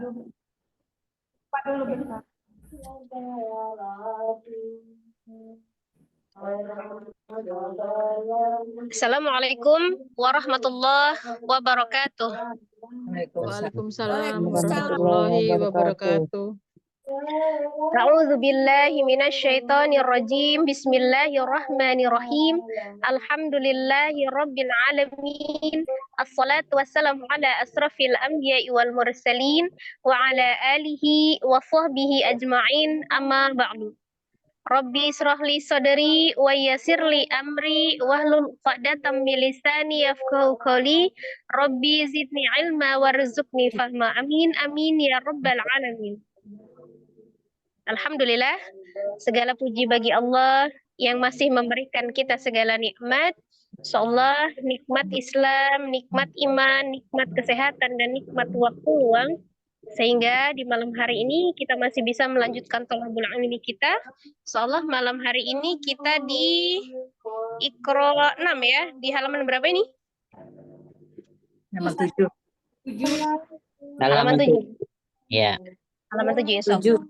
Pak dulu bentar. Assalamualaikum warahmatullahi wabarakatuh. Waalaikumsalam warahmatullahi wabarakatuh. A'udzu billahi minasyaitonir rajim. Bismillahirrahmanirrahim. Alhamdulillahi rabbil alamin. Assalatu wassalamu ala asrafil anbiya'i wal mursalin wa ala alihi wa sahbihi ajma'in. Amma ba'du. Rabbi israh li sadri wa yassir li amri wahlul 'uqdatam min lisani yafqahu qawli. Rabbi zidni ilma warzuqni fahma. Amin amin ya rabbal alamin. Alhamdulillah, segala puji bagi Allah yang masih memberikan kita segala nikmat. Insyaallah nikmat Islam, nikmat iman, nikmat kesehatan, dan nikmat waktu luang. Sehingga di malam hari ini kita masih bisa melanjutkan thalabul ilmi kita. Insyaallah malam hari ini kita di Iqra 6 ya. Di halaman berapa ini? Halaman 7. Halaman 7. Ya. Halaman 7 insyaallah.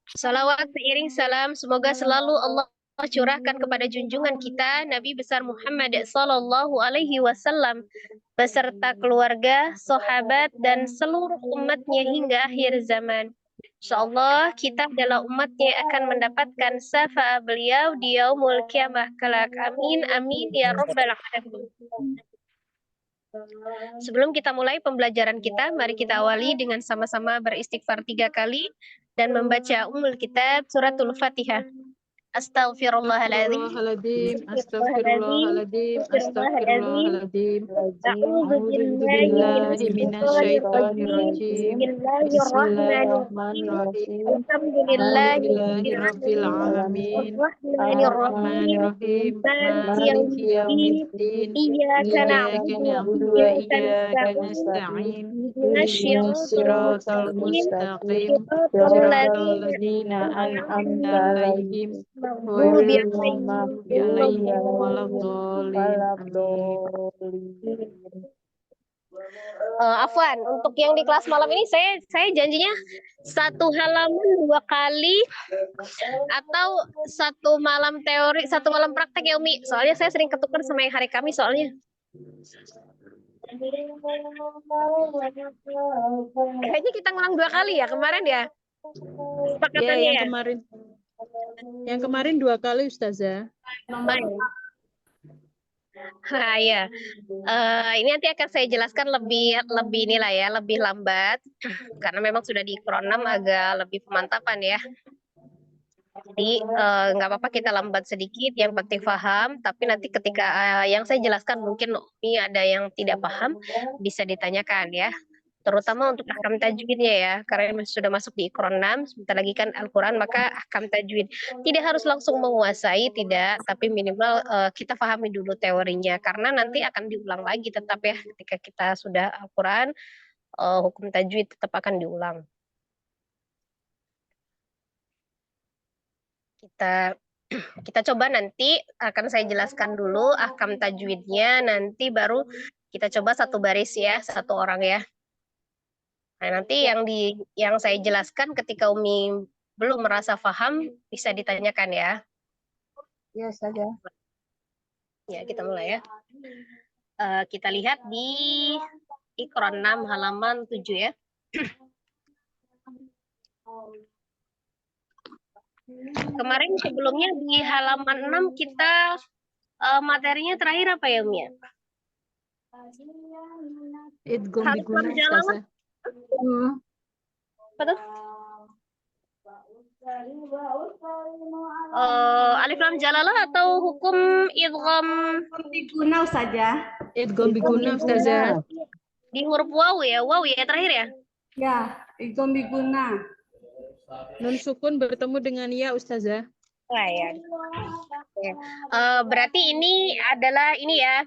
Salawat seiring salam semoga selalu Allah curahkan kepada junjungan kita Nabi besar Muhammad sallallahu alaihi wasallam beserta keluarga, sahabat, dan seluruh umatnya hingga akhir zaman. Insyaallah kita adalah umatnya yang akan mendapatkan syafaat beliau di yaumul kiamah kelak. Amin amin ya rabbal alamin. Sebelum kita mulai pembelajaran kita, mari kita awali dengan sama-sama beristighfar 3 kali dan membaca Ummul Kitab suratul Fatihah. Astagfirullahaladzim, astagfirullahaladzim, astagfirullahaladzim. A'udzu billahi minasyaitonir rajim. Bismillahirrahmanirrahim. Alhamdulillahirabbil alamin. Arrahmanirrahim. Maliki yaumiddin. Iyyaka na'budu wa iyyaka nasta'in. Ihdinas siratal mustaqim. Siratal ladzina an'amta 'alaihim. Afwan, untuk yang di kelas malam ini saya janjinya 1 halaman 2 kali atau 1 malam teori, 1 malam praktek ya Umi. Soalnya saya sering ketukar sama yang hari Kamis soalnya. Kayaknya kita ngulang 2 kali ya kemarin ya. Sepakatannya yang kemarin. Yang kemarin 2 kali Ustazah. Nah, ya. Ini nanti akan saya jelaskan lebih inilah ya, lebih lambat karena memang sudah di Iqra 6 agak lebih pemantapan ya. Jadi nggak apa-apa kita lambat sedikit, yang penting paham. Tapi nanti ketika yang saya jelaskan mungkin ini ada yang tidak paham bisa ditanyakan ya. Terutama untuk ahkam tajwidnya ya, karena sudah masuk di Iqra 6, sebentar lagi kan Al-Quran, maka ahkam tajwid tidak harus langsung menguasai, tidak, tapi minimal kita pahami dulu teorinya, karena nanti akan diulang lagi tetap ya, ketika kita sudah Al-Quran, hukum tajwid tetap akan diulang. Kita coba nanti, akan saya jelaskan dulu ahkam tajwidnya, nanti baru kita coba 1 baris ya, 1 orang ya. Nah, nanti yang saya jelaskan ketika Umi belum merasa paham bisa ditanyakan ya. Ya saja. Ya, kita mulai ya. Kita lihat di Iqra 6 halaman 7 ya. Kemarin sebelumnya di halaman 6 kita materinya terakhir apa ya Umi ya? Idgham biguna Ustazah. Apa tuh? Alif lam jalalah atau hukum idgham Biguna saja. Idgham biguna Ustazah. di huruf waw ya terakhir ya? Ya, idgham biguna. Nun sukun bertemu dengan ya Ustazah. Wah ya. Berarti ini adalah ini ya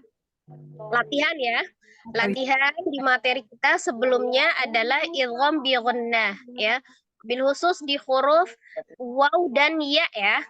latihan ya. Latihan di materi kita sebelumnya adalah idgham bi gunnah ya. Bil khusus di huruf waw dan ya ya.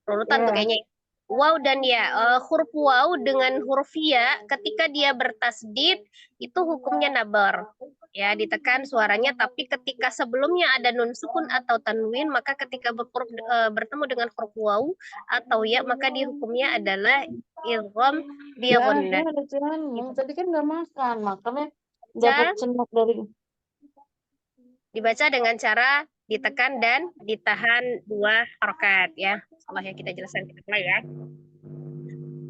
Urutan tuh kayaknya. Waw dan ya. Huruf waw dengan huruf ya ketika dia bertasdid itu hukumnya nabar ya, ditekan suaranya, tapi ketika sebelumnya ada nun sukun atau tanwin, maka ketika bertemu dengan huruf waw atau ya, maka di hukumnya adalah idgham bi Ya, ghunnah. ada Cianmu. Tadi kan nggak makan, makanya Ya, dapat cenok dari. dibaca dengan cara ditekan dan ditahan 2 harokat ya. Salah ya, kita jelaskan kita mulai ya.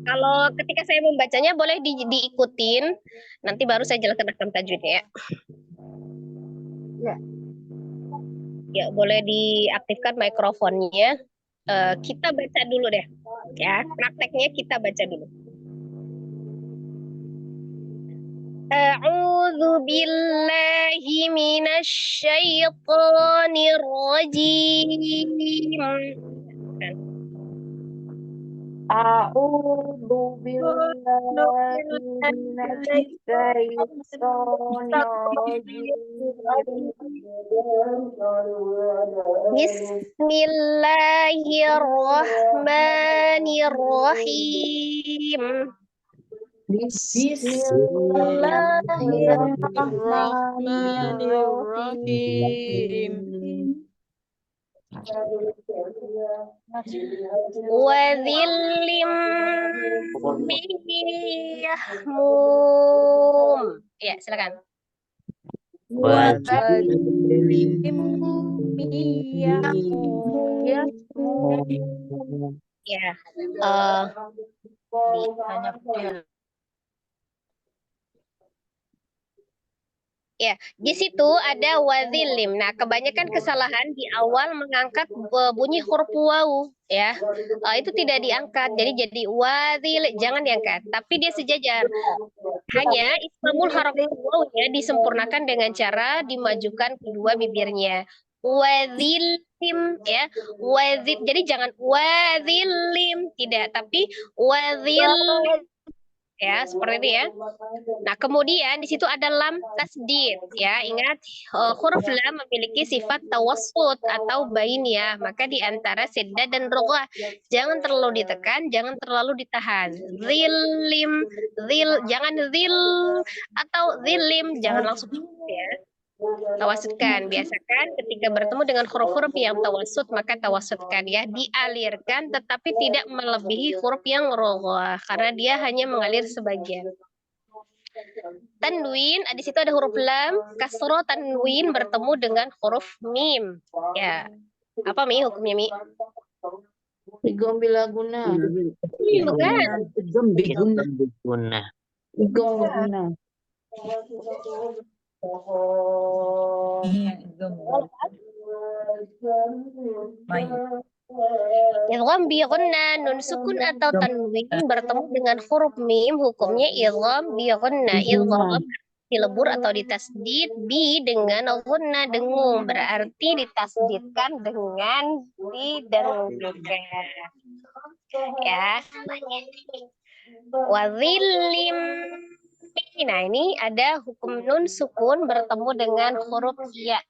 Kalau ketika saya membacanya boleh diikutin, nanti baru saya jelaskan ahkam tajwidnya ya. Ya. Ya, boleh diaktifkan mikrofonnya. Kita baca dulu deh. Ya, prakteknya kita baca dulu. A'udzu billahi minasy syaithanir rajim. A'udzu billahi minasy syaithanir rajim. Bismillahirrahmanirrahim. Bismillahirrahmanirrahim. Wa dhillim min yahmum. Ya, silakan. Ya, ya, di situ ada wadhilim. Nah, kebanyakan kesalahan di awal mengangkat bunyi huruf waw, ya. Itu tidak diangkat, jadi wadhil, jangan diangkat. Tapi dia sejajar. Hanya ismamul harokat wawnya disempurnakan dengan cara dimajukan kedua bibirnya. Wadhilim, ya. Wadhil, jadi jangan wadhilim, tidak, tapi wadhilim. Ya, seperti ini ya. Nah, kemudian di situ ada lam tasdid, ya. Ingat, huruf lam memiliki sifat tawassut atau bainiyah, maka di antara syaddah dan roghah jangan terlalu ditekan, jangan terlalu ditahan. Zilim, jangan zil atau zilim, jangan langsung ya. Tawassutkan, biasakan ketika bertemu dengan huruf-huruf yang tawassut, maka tawassutkan ya, dialirkan tetapi tidak melebihi huruf yang roghah karena dia hanya mengalir sebagian. Tanwin, di situ ada huruf lam, kasroh tanwin bertemu dengan huruf mim. Ya, apa Mi hukumnya Mi? Igom bilaguna. Bukan. Igom biguna. Igom bilaguna. Idgham bi ghunnah, nun sukun atau tanwin bertemu dengan huruf mim, hukumnya idgham bi ghunnah. Idgham dilebur atau ditasdid, bi dengan ghunnah dengung, berarti ditasdidkan dengan didengungkan. Ya. Wa dhillim. Nah, ini ada hukum nun sukun bertemu dengan huruf ya.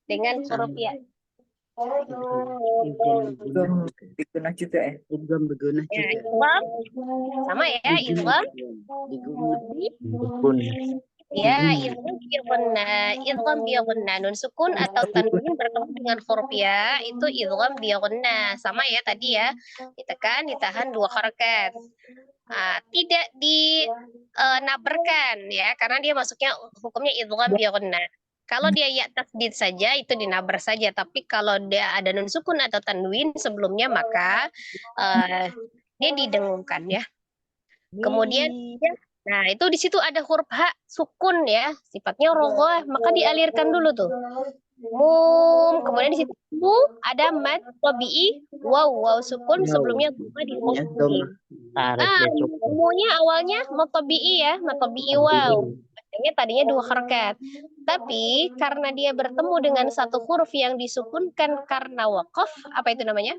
Dengan huruf ya. Biguna juga ya. Igom biguna Ya, juga. idgham sama ya, idgham. Ya, idgham bi ghunnah. Nun sukun atau tanwin bertemu dengan huruf ya, itu idgham bi ghunnah. Sama ya tadi ya. Ditekan, ditahan 2 harakat. Tidak dinaberkan ya, karena dia masuknya hukumnya idgham bi ghunnah. Kalau dia ya tasdid saja itu dinabar saja, tapi kalau dia ada nun sukun atau tanwin sebelumnya maka dia didengungkan ya. Kemudian nah itu di situ ada huruf ha sukun ya, sifatnya roghah, maka dialirkan dulu tuh. Mum, kemudian di situ ada mad tabi'i waw sukun sebelumnya dhamma di huruf mim. Mumnya awalnya mad tabi'i ya, mad tabi'i waw. Tadinya 2 harakat. Tapi karena dia bertemu dengan satu huruf yang disukunkan karena waqaf, apa itu namanya?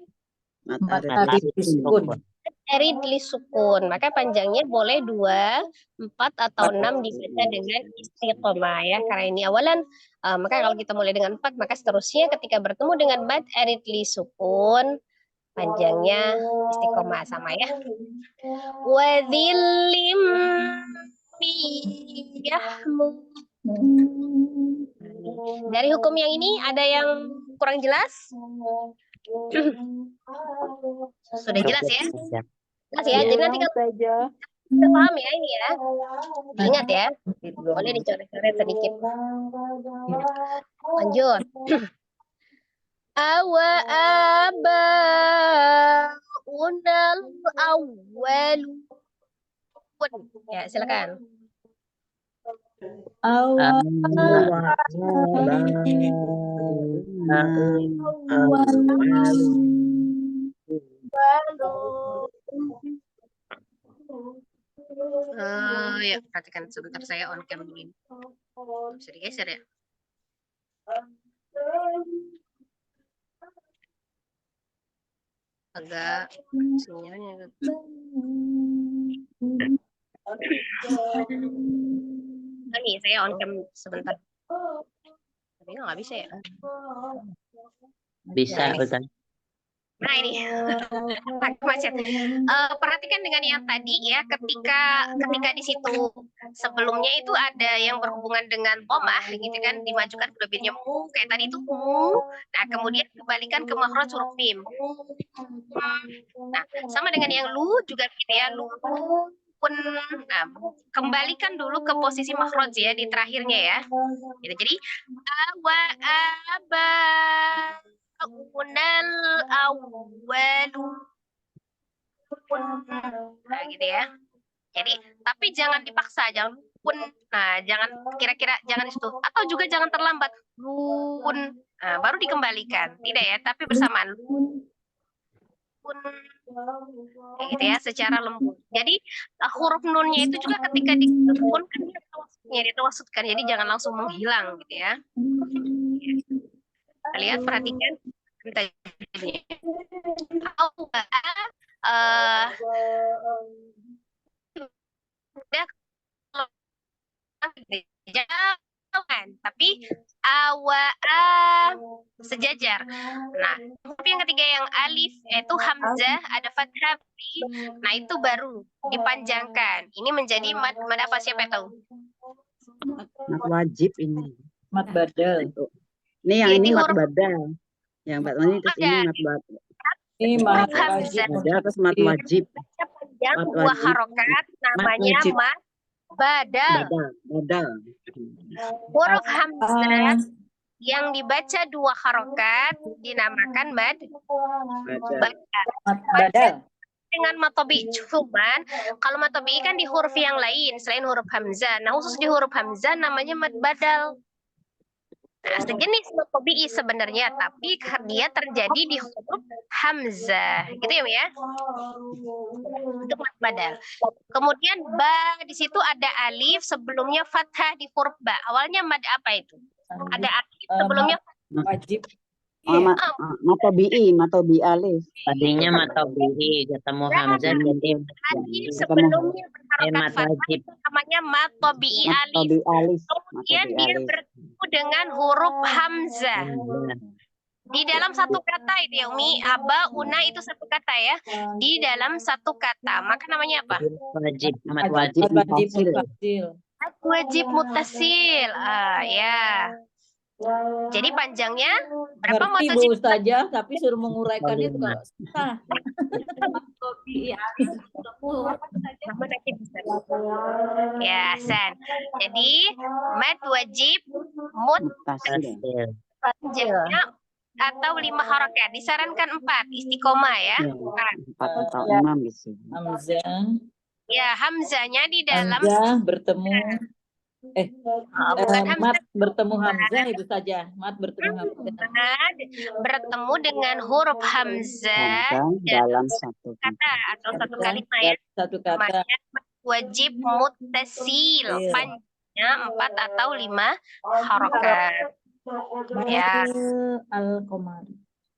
Arid li sukun. Maka panjangnya boleh 2, 4 atau 6 dibaca dengan istiqomah ya. Karena ini awalan, maka kalau kita mulai dengan 4, maka seterusnya ketika bertemu dengan mad arid li sukun, panjangnya istiqomah sama ya. Wa dhillim yahmum. Dari hukum yang ini ada yang kurang jelas? Sudah jelas ya? Jelas ya. Jadi nanti kalau saja. kita paham ya ini ya. Ingat ya. Boleh dicoret-coret sedikit. Lanjut. Awa aba unal awwalu. Ya, silakan. Ya, perhatikan sebentar saya on cam dulu. Bisa digeser ya? Agak sinyalnya agak. Nih, saya on cam sebentar. Tapi nggak bisa ya? Bisa, Ustaz. Nah ini macet. Perhatikan dengan yang tadi ya, ketika di situ sebelumnya itu ada yang berhubungan dengan pomah gitu kan, dimajukan ke lebihnya mu kayak tadi itu mu. Nah kemudian kembalikan ke makhraj huruf mim. Nah sama dengan yang lu juga gitu ya, lu pun. Nah, kembalikan dulu ke posisi makhraj ya di terakhirnya ya. Gitu. Jadi awa aba unal awwalu. Nah, gitu ya. Jadi, tapi jangan dipaksa, jangan pun. Nah, jangan kira-kira jangan itu. Atau juga jangan terlambat. Lun. Nah, baru dikembalikan. Tidak ya, tapi bersamaan. Lun. Kayak gitu ya, secara lembut. Jadi, huruf nunnya itu juga ketika disukunkan dia ditawasudkan. Jadi jangan langsung menghilang gitu ya. Lihat, perhatikan tajwidnya. Jangan, tapi sejajar. Nah, tapi yang ketiga yang alif itu hamzah ada fathah. Nah, itu baru dipanjangkan. Ini menjadi mad apa siapa yang tahu? Mat wajib ini. Mat badal. Ini yang Jadi ini mat huruf- badal. Yang mat ini terus ini mat badal. Ini mat Hamzah. Badal terus mat wajib. Panjang Mat dua wajib. harokat namanya wajib. mad badal. Badal. Huruf hamzah yang dibaca dua harokat dinamakan mad badal. Mat badal. Dengan matobi, cuman kalau matobi kan di huruf yang lain selain huruf hamzah. Nah, khusus di huruf hamzah namanya mad badal. Nah, sejenis matobi sebenarnya, tapi dia terjadi di huruf hamzah, gitu ya, untuk mad badal. Kemudian ba di situ ada alif, sebelumnya fathah di huruf ba. Awalnya mad apa itu? Ada alif sebelumnya Wajib. matobi alif. Tadinya matobihi ketemu hamzah jadi alif sebelumnya berharokat mat fathah wajib. itu namanya matobi alif. Matobi alif. Kemudian Matobi dia alif. bertemu dengan huruf hamzah. Di dalam satu kata itu ya Umi, aba, una itu satu kata ya. Di dalam satu kata, maka namanya apa? Wajib, mat Wajib wajib. mutasil. Wajib mutasil. Ya. Jadi panjangnya berapa Ngerti mutasil? Bu Ustazah, tapi suruh menguraikannya itu kalau susah. Ya, San. Jadi mad wajib Mutasil. panjangnya atau 5 harokat. Disarankan 4 istiqomah ya. Ya, 4 atau 6 bisa. Hamzah. Ya, hamzanya di dalam Hamzah bertemu. bukan Mat hamzah, bertemu Hamzah itu saja. Mat bertemu Hamzah. mad bertemu dengan huruf hamzah Hamzah dalam satu kata atau satu kalimat ya. Satu kata. Namanya wajib mutasil. Iya. Panjangnya 4 atau 5 harokat. Ya. Al-Qamar.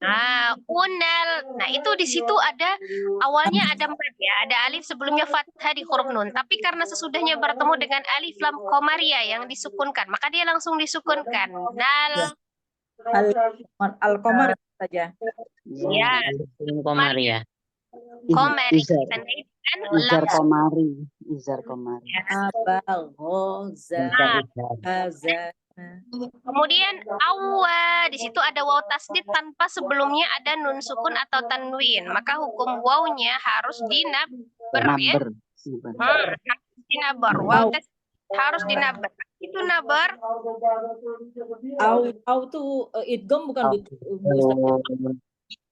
Nah, unal. Nah, itu di situ ada awalnya ada mad ya, ada alif sebelumnya fathah di huruf nun. Tapi karena sesudahnya bertemu dengan alif lam qamariyah yang disukunkan, maka dia langsung disukunkan. Nal. Al-Qamar saja. Ya. Komar ya. Komari. Izar. Tandai dan Izar langsung. komari. Izar komari. Abal, goza, Nah, haza. kemudian awa di situ ada waw tasdid tanpa sebelumnya ada nun sukun atau tanwin. Maka hukum wawnya harus dinaber ya. Naber. Harus dinaber. Waw tasdid harus dinaber. Itu nabar. Au tuh idgham bukan Bu Ustazah?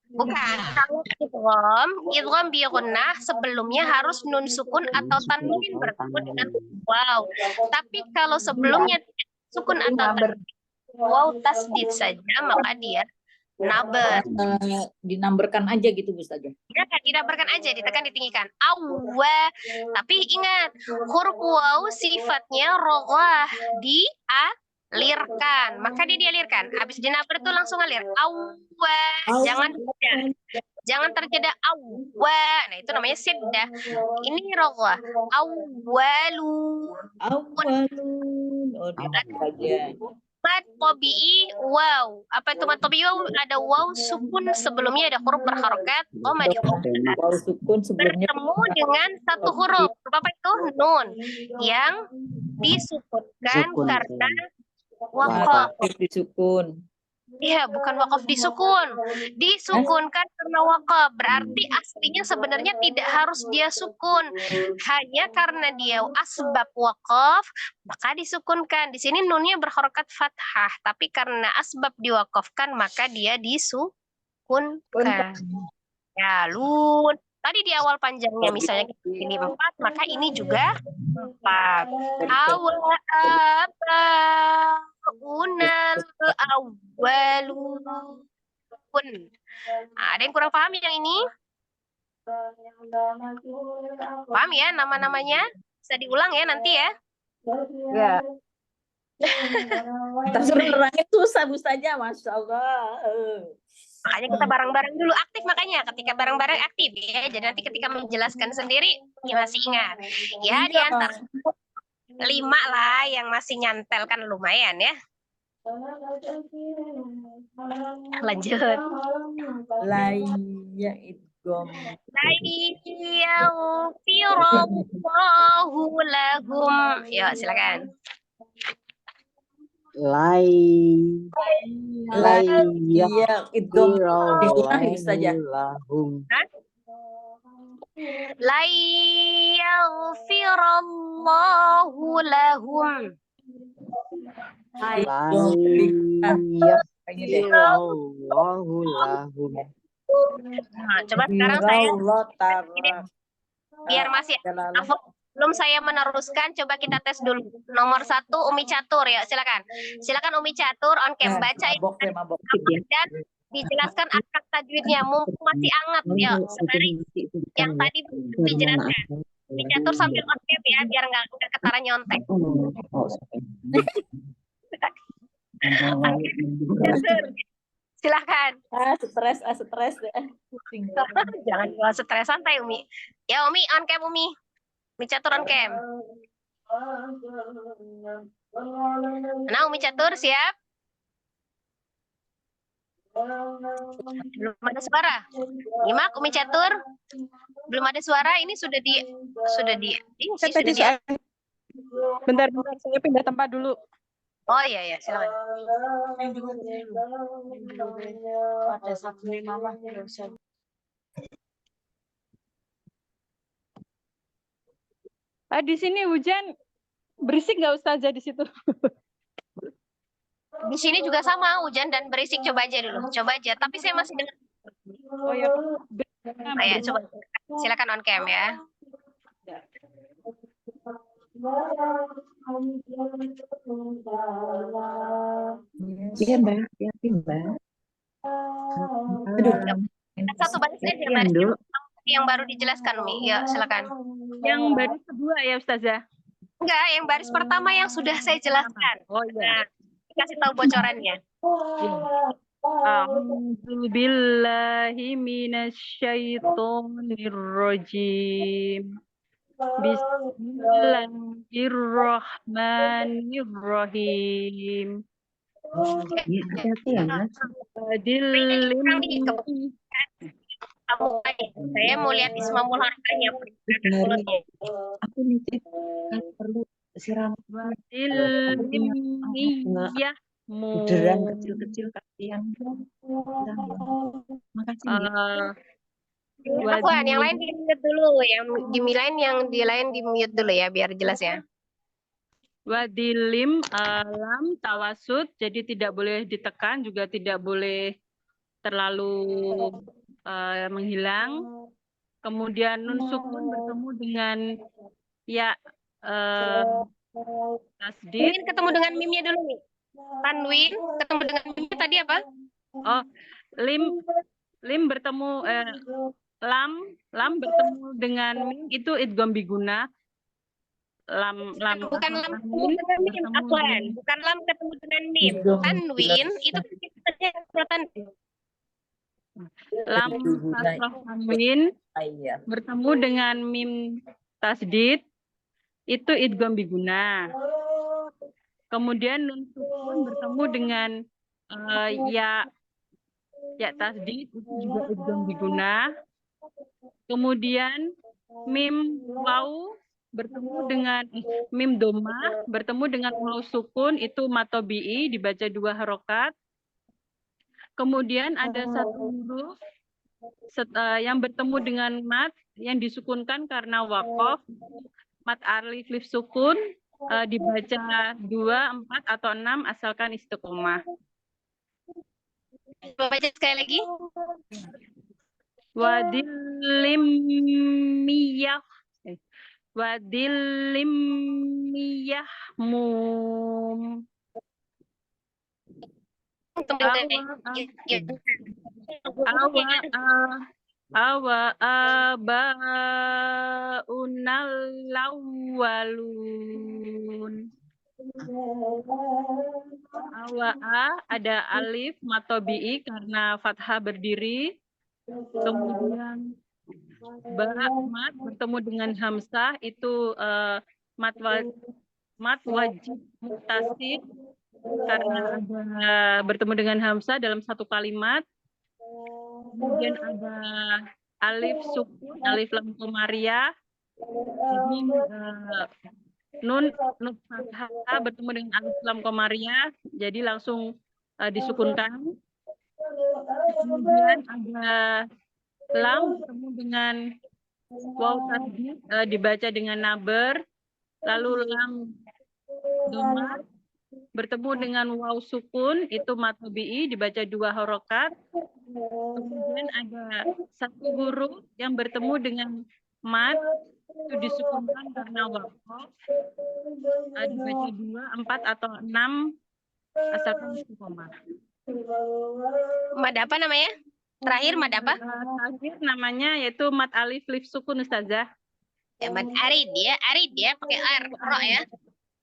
Bukan. Kalau idgham bi gunnah sebelumnya harus nun sukun atau tanwin bertemu dengan waw. Tapi kalau sebelumnya sukun atau tanwin, waw tasdid saja maka dia naber. Dinamberkan aja gitu Bu Ustazah. Ya, dinaberkan aja, ditekan, ditinggikan. Awa. Tapi ingat, huruf waw sifatnya roghah, dialirkan. Maka dia dialirkan. Habis dinaber itu langsung alir. Awa. Jangan terjeda awa. Nah, itu namanya siddah. Ini roghah. Awalu. Awalun. Oh, aja. Mad tobi'i waw. Apa itu mad tobi'i waw? Ada waw sukun sebelumnya ada huruf berharokat. Koma di Waw sukun sebelumnya bertemu dengan satu huruf. Apa itu? Nun. Yang disukunkan Sukun. karena wakaf. disukun. Iya, bukan wakaf disukun. Disukunkan karena wakaf. Berarti aslinya sebenarnya tidak harus dia sukun. Hanya karena dia asbab wakaf, maka disukunkan. Di sini nunnya berharokat fathah. Tapi karena asbab diwakafkan, maka dia disukunkan. Ya, lun. Tadi di awal panjangnya misalnya kita pilih 4, maka ini juga 4. Unal awalun. Ada yang kurang paham yang ini? Paham ya nama-namanya? Bisa diulang ya nanti ya. Ya. Tersuruh nerangin susah Bu Ustazah, Masya Allah. Makanya kita bareng-bareng dulu aktif, makanya ketika bareng-bareng aktif ya. Jadi nanti ketika menjelaskan sendiri ya masih ingat. Ya di antara 5 lah yang masih nyantel kan lumayan ya. Lanjut. Layak idgham. Layaghfirallahu lahum. Ya silakan. Layak idgham. Digunah ya Ustazah. lahum. Layaghfirallahu lahum. Layaghfirallahu lahum. Nah, coba sekarang saya Allah biar masih belum saya meneruskan, coba kita tes dulu. Nomor 1 Umi Catur ya, silakan. Silakan Umi Catur on cam baca mabok. dan dijelaskan akad tajwidnya mumpung masih hangat ya. Sekarang yang tadi dijelaskan. Umi Catur sambil on cam ya biar nggak ketara nyontek. Silakan. Stres deh. Jangan bawa stres, santai Umi. Ya Umi on cam Umi. Umi Catur on cam. Nah Umi Catur siap? Belum ada suara. Nyimak Umi Catur. Belum ada suara. Ini sudah di Bentar, saya pindah tempat dulu. Oh iya silakan. Di sini hujan berisik nggak Ustazah di situ? Di sini juga sama hujan dan berisik, coba aja dulu. Coba aja, tapi saya masih dengar. Oh ya. Ayo coba. Silakan on cam ya. Iya Mbak, yakin Mbak. Satu baris aja, baris yang baru dijelaskan Umi. Ya, silakan. Yang baris kedua ya Ustazah? Enggak, yang baris pertama yang sudah saya jelaskan. Oh iya. Nah, kasih tahu bocorannya. A'udzu billahi minasyaitonir rajim. Bismillahirrahmanirrahim. Saya mau lihat ismamul harokahnya. Dari aku nitip kalau perlu siram Wadilmiyah buderan kecil-kecil kasihan. Makasih ya. Afwan, yang lain di mute dulu, yang di lain di mute dulu ya biar jelas ya. Wadilim lam tawasud, jadi tidak boleh ditekan, juga tidak boleh terlalu menghilang. Kemudian nun sukun bertemu dengan ya tasdid. Mungkin ketemu dengan mimnya dulu nih. Tanwin ketemu dengan mimnya tadi apa? Oh, lim bertemu lam bertemu dengan mim itu idgham biguna. Lam Bukan lam ketemu dengan mim, Afwan. Bukan lam ketemu dengan mim. Tanwin itu kita tanwin. Lam kasrah tanwin bertemu dengan mim tasdid itu idgham biguna. Kemudian nun sukun bertemu dengan ya tasdid itu juga idgham biguna. Kemudian mim waw bertemu dengan mim domah bertemu dengan waw sukun itu matobi'i dibaca 2 harokat. Kemudian ada satu huruf yang bertemu dengan mat yang disukunkan karena waqaf, mat alif lif sukun dibaca 2, 4 atau 6 asalkan istiqomah. Baca sekali lagi. Wadilimiyah Wadilimiyah mum awa abaunal lawalun. Awa ada alif matobi'i karena fathah berdiri. Kemudian mat bertemu dengan hamzah itu mat wajib mutasid karena ada bertemu dengan hamzah dalam satu kalimat. Kemudian ada alif sukun, alif lam komariah. Jadi nun fathah bertemu dengan alif lam komariah, jadi langsung disukunkan. Kemudian ada lam bertemu dengan waw tasdid dibaca dengan naber, lalu lam domah bertemu dengan waw sukun itu matobi'i dibaca 2 harokat. Kemudian ada satu huruf yang bertemu dengan mat itu disukunkan karena waqaf dibaca 2, 4 atau 6 asalkan istiqomah. Mad apa namanya? Terakhir mad apa? Terakhir namanya yaitu mad alif lif sukun Ustazah. Ya, mad arid ya, pakai ro ya.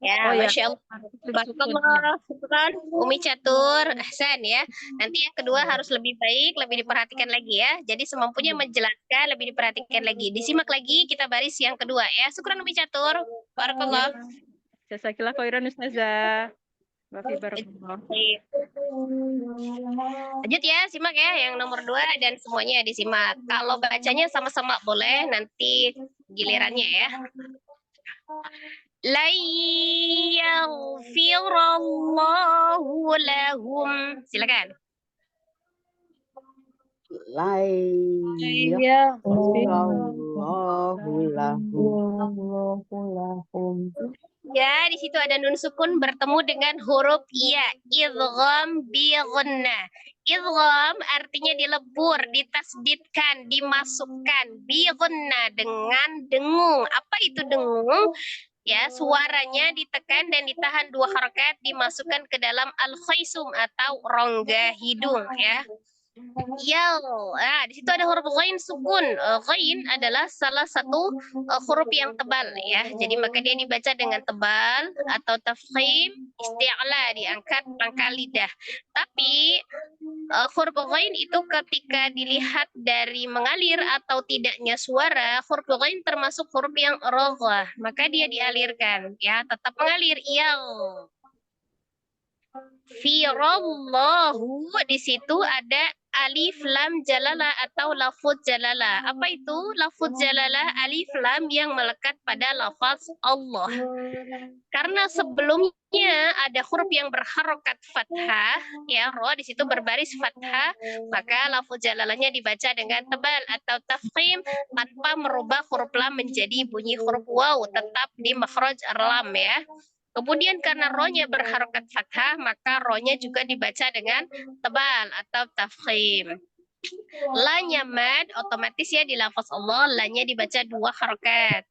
Ya, Oh, ya. Masya Allah. Barakallah, syukran. Umi Catur, Ahsan ya. Nanti yang kedua harus lebih baik, lebih diperhatikan lagi ya. Jadi semampunya menjelaskan, lebih diperhatikan lagi. Disimak lagi, kita baris yang kedua ya. Syukran Umi Catur. Barakallah. Jazakillah khairan Ustazah. Barakallah. Lanjut ya, simak ya yang nomor 2 dan semuanya disimak. Kalau bacanya sama-sama boleh, nanti gilirannya ya. La yaghfirallahu lahum. Silakan. La yaghfirallahu lahum. Ya, di situ ada nun sukun bertemu dengan huruf ya, idgham bi ghunnah. Idgham artinya dilebur, ditasdidkan, dimasukkan, bi ghunnah dengan dengung. Apa itu dengung? Ya, suaranya ditekan dan ditahan 2 harokat, dimasukkan ke dalam al-khaisum atau rongga hidung ya. Yal, di situ ada huruf ghain sukun. Ghain adalah salah satu huruf yang tebal ya. Jadi maka dia dibaca dengan tebal atau tafkhim, isti'la diangkat pangkal lidah. Tapi huruf ghain itu ketika dilihat dari mengalir atau tidaknya suara, huruf ghain termasuk huruf yang roghah. Maka dia dialirkan ya, tetap mengalir. Yal. Firallahu di situ ada alif lam jalalah atau lafuz jalalah. Apa itu lafuz jalalah? Alif lam yang melekat pada lafaz Allah. Karena sebelumnya ada huruf yang berharokat fathah, ya, ro di situ berbaris fathah, maka lafuz jalalahnya dibaca dengan tebal atau tafkhim tanpa merubah huruf lam menjadi bunyi huruf waw, tetap di makhraj lam ya. Kemudian karena ro-nya berharokat fathah, maka ro-nya juga dibaca dengan tebal atau tafkhim. La-nya mad, otomatis ya di lafaz Allah, la-nya dibaca 2 harokat.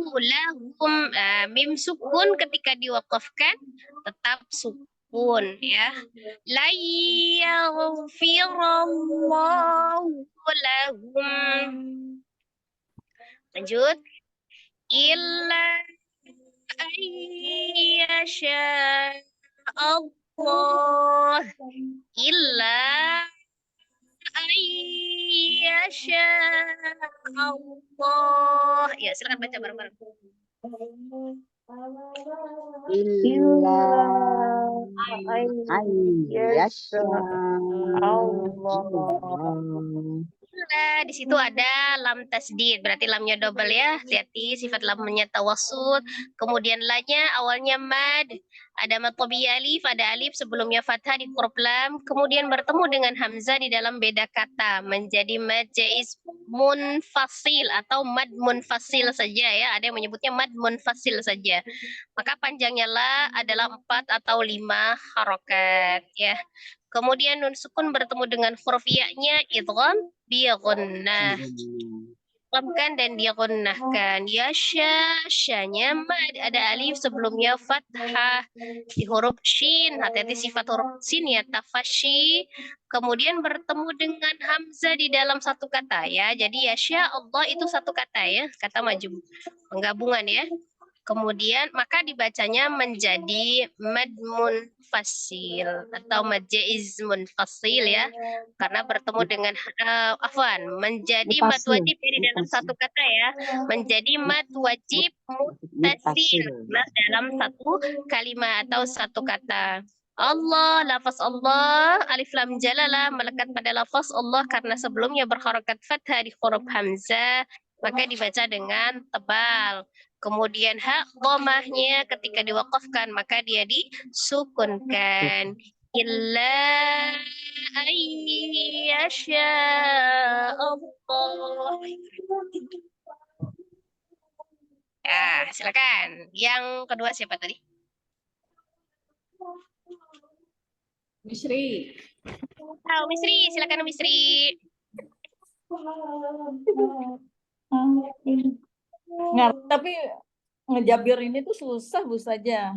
Lahum, mim sukun ketika diwakafkan tetap sukun ya. La yaghfirallahu lahum. Lanjut. Illa ayyasha Allah. Illa ayyasha Allah. Ya, silakan baca bareng-bareng. Illa ayyasha Allah. Nah, di situ ada lam tasdid, berarti lamnya double ya. Hati-hati sifat lamnya tawassul. Kemudian la-nya awalnya mad, ada mad tabi'i alif, ada alif sebelumnya fathah di huruf lam, kemudian bertemu dengan hamzah di dalam beda kata menjadi mad jaiz munfasil atau mad munfasil saja ya. Ada yang menyebutnya mad munfasil saja. Maka panjangnya la adalah 4 atau 5 harokat ya. Kemudian nun sukun bertemu dengan huruf ya-nya idgham bi gunnah. Idghamkan dan digunnahkan. Ya sya-nya mad, ada alif sebelumnya fathah di huruf shin. Hati-hati sifat huruf shin ya, tafashi. Kemudian bertemu dengan hamzah di dalam satu kata ya. Jadi ya sya Allah itu satu kata ya, kata majum, penggabungan ya. Kemudian maka dibacanya menjadi mad munfasil atau mad jaiz munfasil ya, karena bertemu dengan menjadi mad Mufasil. wajib di dalam satu kata ya, menjadi mad wajib muttasil dalam satu kalimat atau satu kata. Allah, lafaz Allah, alif lam jalalah melekat pada lafaz Allah karena sebelumnya berharokat fathah di huruf hamzah, maka dibaca dengan tebal. Kemudian hak dhamahnya ketika diwakafkan maka dia disukunkan. Illa ayyasha Allah. Ya, silakan. Yang kedua siapa tadi? Misri. Oh, Misri, silakan Misri. Tapi ngejabir ini tuh susah Bu saja.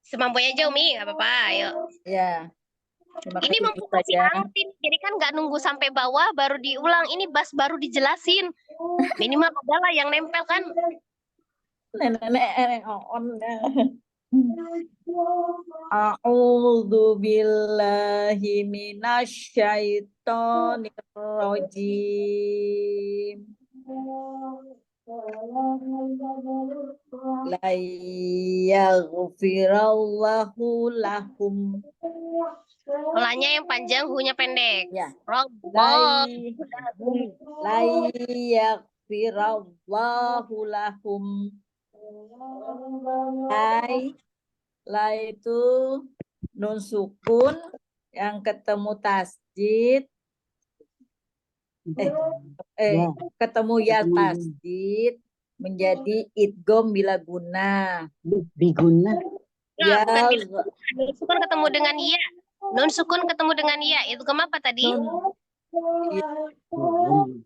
Semampunya aja Umi, nggak apa-apa. Ayo. Ya. Terima Ini kasih, Bu mumpung masih saja. hangat ini, jadi kan nggak nunggu sampai bawah baru diulang. Ini baru dijelasin. Minimal adalah yang nempel kan. Nenek on. A'udzu billahi minasyaitonir rajim. La yaghfirallahu lahum. Ulangnya yang panjang, hunya pendek. Ya. Rabbah. La yaghfirallahu lahum. La itu nun sukun yang ketemu tasdid. Ya. Ketemu ya tasdid menjadi idgham bila guna. Biguna. Ya, Ya, bukan bila. Nun sukun ketemu dengan ya. Nun sukun ketemu dengan ya. Itu apa tadi? Biguna.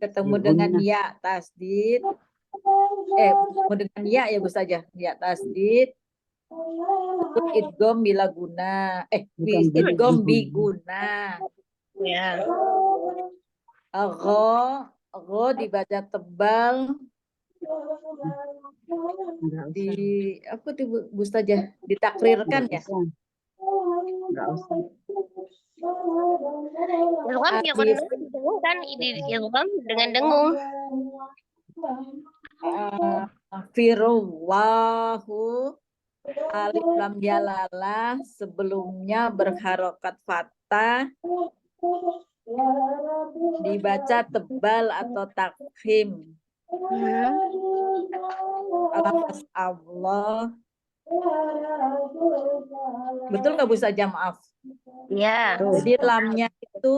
ketemu dengan ya tasdid. Ketemu dengan ya Bu saja. Ya tasdid. Idgham bila guna. Bukan Idgham biguna. biguna. Ya. Gho dibaca tebal di apa tuh Bu saja ditakrirkan ya. Enggak usah. Ilham ya kan dengung kan ilham dengan dengung. Firullahu alif lam jalalah sebelumnya berharokat fathah Dibaca tebal atau takhim. Lafaz Allah. Betul nggak Bu Saja? Maaf. Ya. Jadi lamnya itu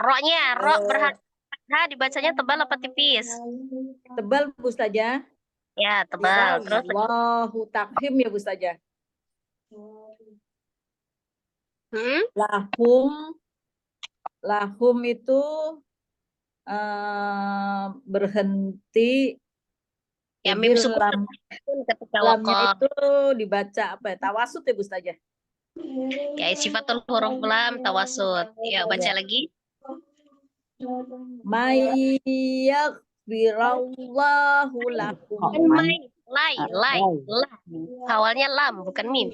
Ro-nya, ro berharap fathah dibacanya tebal apa tipis? tebal Bu Saja. Ya, tebal. Terus Allahu takhim ya Bu Saja. Lahum itu berhenti. ya Jadi mim sukun ketika lamnya waqaf. itu dibaca apa ya? Tawasud ya Bu Saja. Ya, sifatul huruf lam tawasud. Ya, baca lagi. Mayaghfirallahu lakum. Lai. Awalnya lam, bukan mim.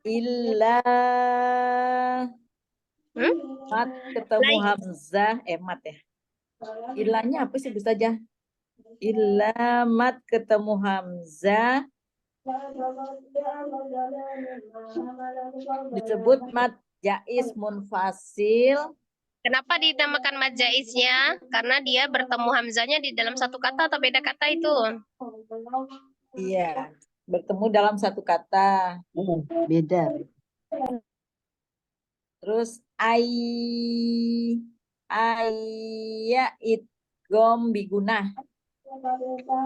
Illa mat ketemu hamzah, mat ya. Ilahnya apa sih Bu Saja? Illa mat ketemu hamzah disebut mat jaiz munfasil. Kenapa dinamakan mad jaiznya? Karena dia bertemu hamzahnya di dalam satu kata atau beda kata itu. Iya, bertemu dalam satu kata. Beda. Terus idgham bigunah.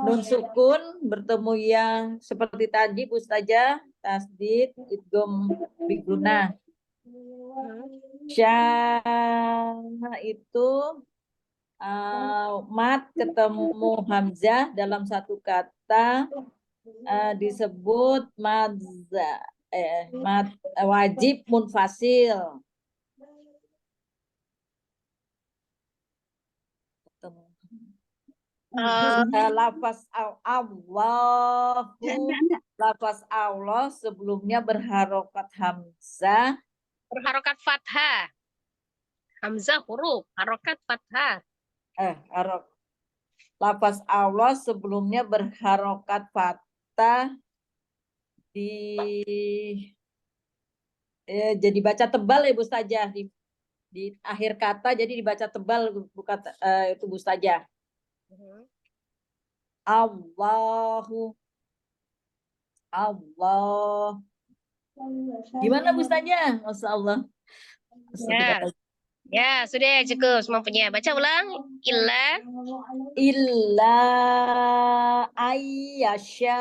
Nun sukun bertemu yang seperti tadi Bu Ustazah, tasdid idgham bigunah. Syah itu mat ketemu hamzah dalam satu kata disebut mad wajib munfasil. Lafaz lafaz Allah sebelumnya berharokat hamzah. Berharokat fathah. Hamzah huruf, harokat fathah. Lafaz Allah sebelumnya berharokat fathah jadi baca tebal ya Bu Ustazah di akhir kata, jadi dibaca tebal bukan itu Bu Ustazah. Allahu Allah. Gimana Bu Ustazah? Masya Allah. Ya, sudah cukup semampunya. Baca ulang. Illa ayyasha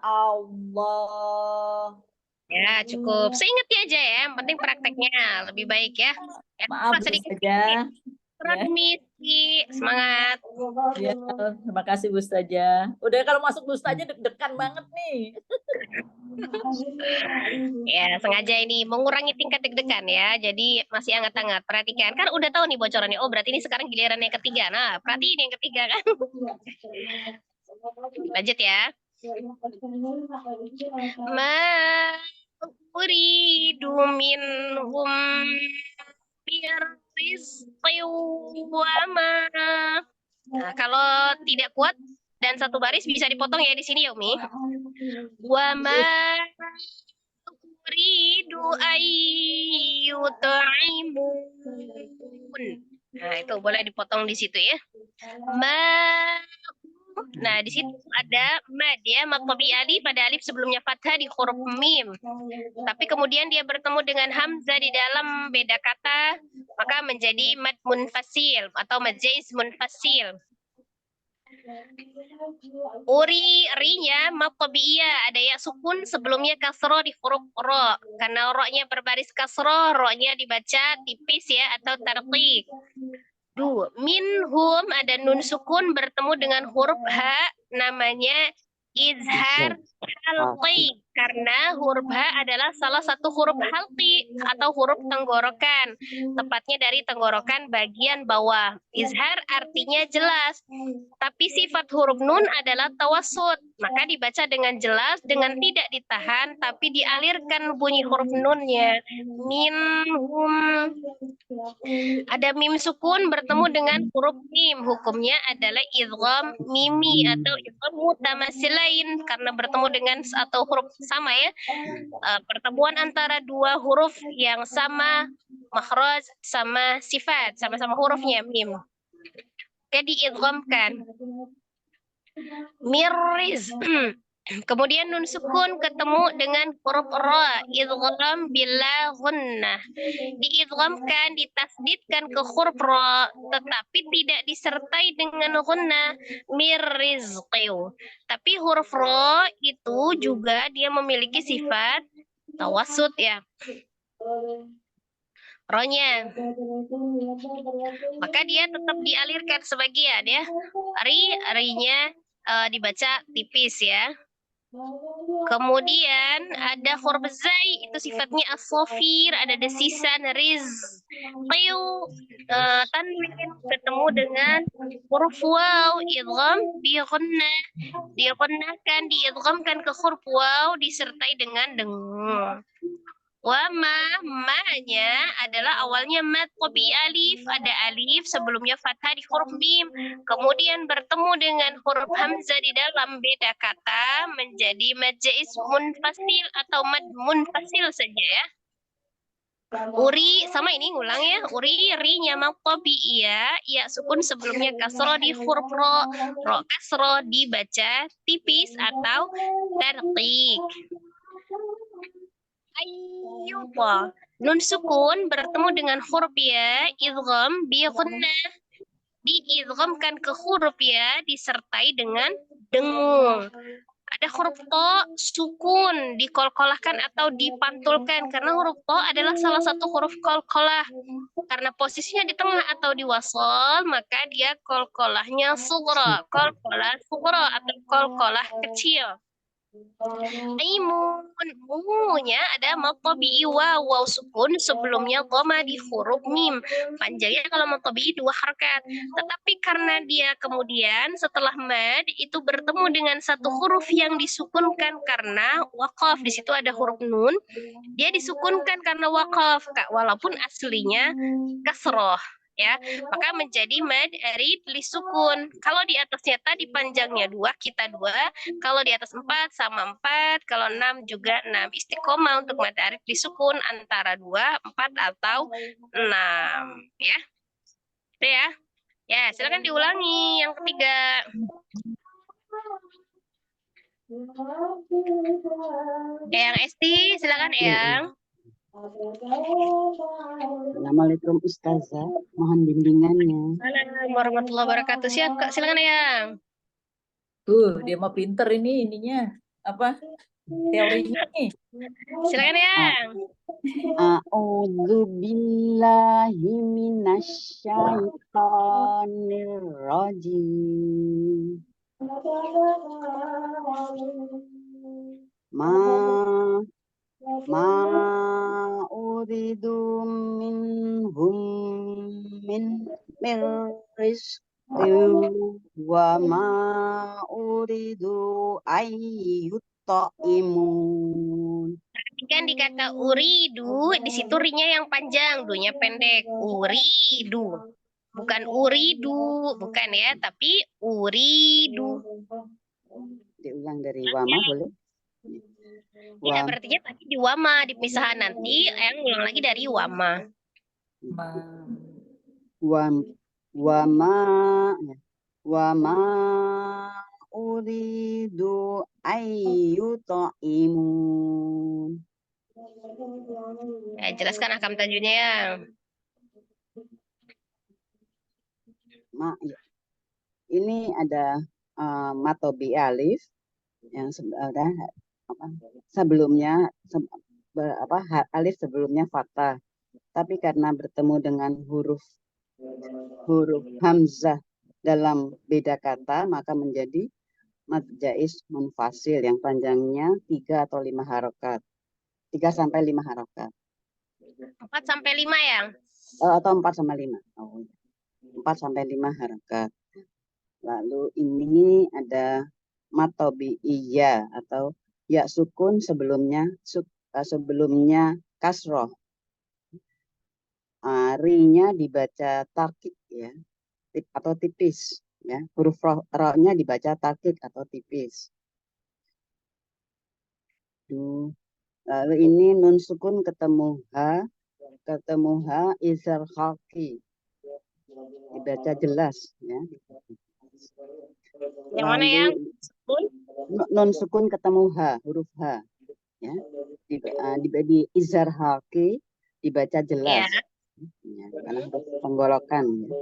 Allah. Ya, cukup. Seingatnya aja ya. Yang penting prakteknya lebih baik ya. Maaf Bu Ustazah. Transmisi. Semangat. Ya, terima kasih Bu Ustazah. Udah kalau masuk Bu Ustazah deg-degan banget nih. Ya, sengaja ini mengurangi tingkat deg-degan ya. Jadi masih hangat-hangat. Perhatikan. Kan udah tahu nih bocorannya. Oh, berarti ini sekarang giliran yang ketiga. Nah, perhatiin yang ketiga kan. Lanjut ya. Ma uridu minhum birrizqi wa ma. Nah, kalau tidak kuat dan satu baris bisa dipotong ya di sini ya Umi. Wa ma uridu ayyut'imun. Nah, itu boleh dipotong di situ ya. Nah, di situ ada mad ya, mad tabi'i pada alif sebelumnya fathah di huruf mim. Tapi kemudian dia bertemu dengan hamzah di dalam beda kata, maka menjadi mad munfasil atau mad jaiz munfasil. Rinya mad tabi'iyah ada ya sukun sebelumnya kasroh di huruf ro. Karena ro-nya berbaris kasroh, ro-nya dibaca tipis ya atau tarqiq. Minhum ada nun sukun bertemu dengan huruf ha namanya izhar halqi karena huruf ha adalah salah satu huruf halqi atau huruf tenggorokan, tepatnya dari tenggorokan bagian bawah. Izhar artinya jelas, tapi sifat huruf nun adalah tawassut, maka dibaca dengan jelas dengan tidak ditahan tapi dialirkan bunyi huruf nunnya. Minhum ada mim sukun bertemu dengan huruf mim, hukumnya adalah idgham mimi atau idgham mutamatsilain karena bertemu dengan atau huruf sama ya. Pertemuan antara dua huruf yang sama makhraj sama sifat, sama-sama hurufnya mim. Oke, diidghamkan. Mirriz. Kemudian nun sukun ketemu dengan huruf ra, idgham bila gunnah. Diidghamkan, ditasdidkan ke huruf ra, tetapi tidak disertai dengan gunnah, mirrizqiu. Tapi huruf ra itu juga dia memiliki sifat tawassut ya. Ronya. Maka dia tetap dialirkan sebagian ya. Rinya dibaca tipis ya. Kemudian ada huruf zai, itu sifatnya as-safir, ada desisan riz. Tanwin ketemu dengan huruf waw, idgham dighunnah. Dighunnahkan, diidghamkan ke huruf waw disertai dengan dengung. Ma-nya adalah awalnya mad tabi alif, ada alif sebelumnya fathah di huruf mim, kemudian bertemu dengan huruf hamzah di dalam beda kata menjadi mad jaiz munfasil atau mad munfasil saja ya. Uri sama ini ngulang ya, uri ri-nya mad tabi'iyah, ya sukun sebelumnya kasroh di huruf ro kasroh dibaca tipis atau tarqiq. Ayyuba. Nun sukun bertemu dengan huruf ya, idgham bi gunnah. Diidghamkan ke huruf ya disertai dengan dengung. Ada huruf to sukun dikolkolahkan atau dipantulkan karena huruf to adalah salah satu huruf kolkolah. Karena posisinya di tengah atau di wasol, maka dia kolkolahnya sughra, kolkolah sughra atau kolkolah kecil. Aimun, munya ada mad tabi'i waw sukun sebelumnya dhamma di huruf mim. Panjangnya kalau mad tabi'i 2 harakat. Tetapi karena dia kemudian setelah mad itu bertemu dengan satu huruf yang disukunkan karena waqaf. Di situ ada huruf nun. Dia disukunkan karena waqaf, walaupun aslinya kasroh. Ya, maka menjadi mad arid li sukun. Kalau di atasnya tadi panjangnya 2, kita 2. Kalau di atas 4 sama 4, kalau 6 juga 6. Istiqomah untuk mad arid li sukun antara 2, 4 atau 6 ya. Itu ya. Ya, silakan diulangi yang ketiga. Yang Esti, silakan Eyang. Assalamualaikum Ustazah, mohon bimbingannya. Assalamualaikum warahmatullahi wabarakatuh. Siap, Kak. Silakan Eyang. Dia mah pinter ininya. Apa? Teorinya nih. Silakan Eyang. A'udzu billahi minasyaitonir rajim. Ma uridu minhum min rizqin wa ma uridu ayyutaimun. Perhatikan di kata uridu, di situ ri-nya yang panjang, du-nya pendek. Uridu. Bukan uridu, bukan ya, tapi uridu. Diulang dari wama boleh? Ya, berarti tadi di wama, di pemisahan nanti yang ulang lagi dari wama. Wama uridu ayyutaimun. Ya, jelaskan ahkam tajwidnya ya. Ya. Ini ada matobi alif yang sebelumnya alif sebelumnya fathah, tapi karena bertemu dengan huruf hamzah dalam beda kata maka menjadi mad jaiz munfasil yang panjangnya 3 atau 5 harokat. 3 sampai 5 harokat. 4 sampai 5 ya? Atau 4 sampai 5. 4 sampai 5 harokat. Lalu ini ada matobi'iyah atau ya sukun sebelumnya kasroh. Ri-nya dibaca tarkik ya, atau tipis ya. Huruf ro-nya dibaca tarkik atau tipis. Du. Lalu ini nun sukun ketemu H izhar khalqi. Dibaca jelas ya. Yang mana yang sukun? Non sukun ketemu huruf H ya. Di izhar khalqi dibaca jelas. Ya. Ya, karena huruf penggolokan ya.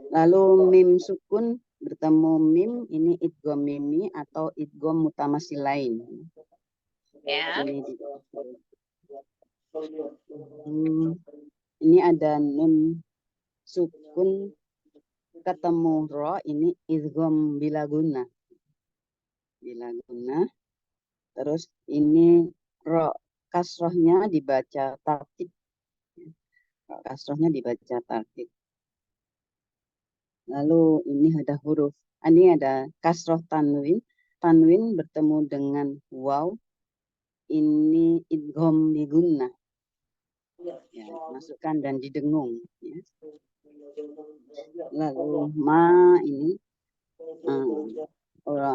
Lalu mim sukun bertemu mim, ini idgham mimi atau idgham mutamasilain. Ya. Ini ada nun sukun ketemu ro, ini idgham bilaguna. Bilaguna. Terus ini ro kasrohnya dibaca tartib. Kasrohnya dibaca tartib. Lalu ini ada huruf, ini ada kasroh tanwin. Tanwin bertemu dengan waw. Ini idgham bigunnah. Ya, masukkan dan didengung. Ya. Lalu ma ini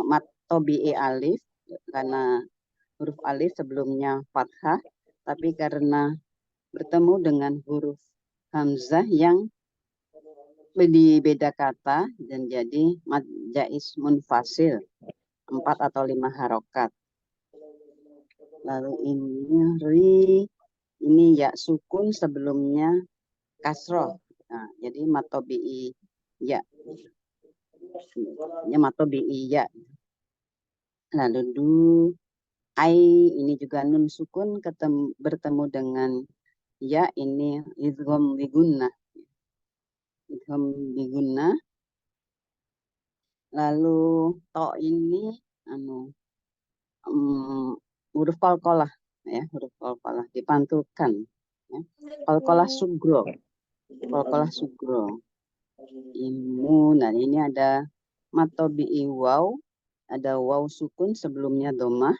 mat tobi'i alif, karena huruf alif sebelumnya fathah, tapi karena bertemu dengan huruf hamzah yang di beda kata dan jadi mad jaiz munfasil 4 atau 5 harokat. Lalu ini ya sukun sebelumnya kasroh. Nah, jadi matobi'i ya. Ya matobi'i ya. Lalu ini juga nun sukun bertemu dengan ya, ini idgham bigunnah. Idgham bigunnah. Lalu to ini huruf qalqalah ya, huruf qalqalah dipantulkan ya. Qalqalah sugro. Qalqalah sugro. Nah ini ada matobi'i waw, ada waw sukun sebelumnya domah.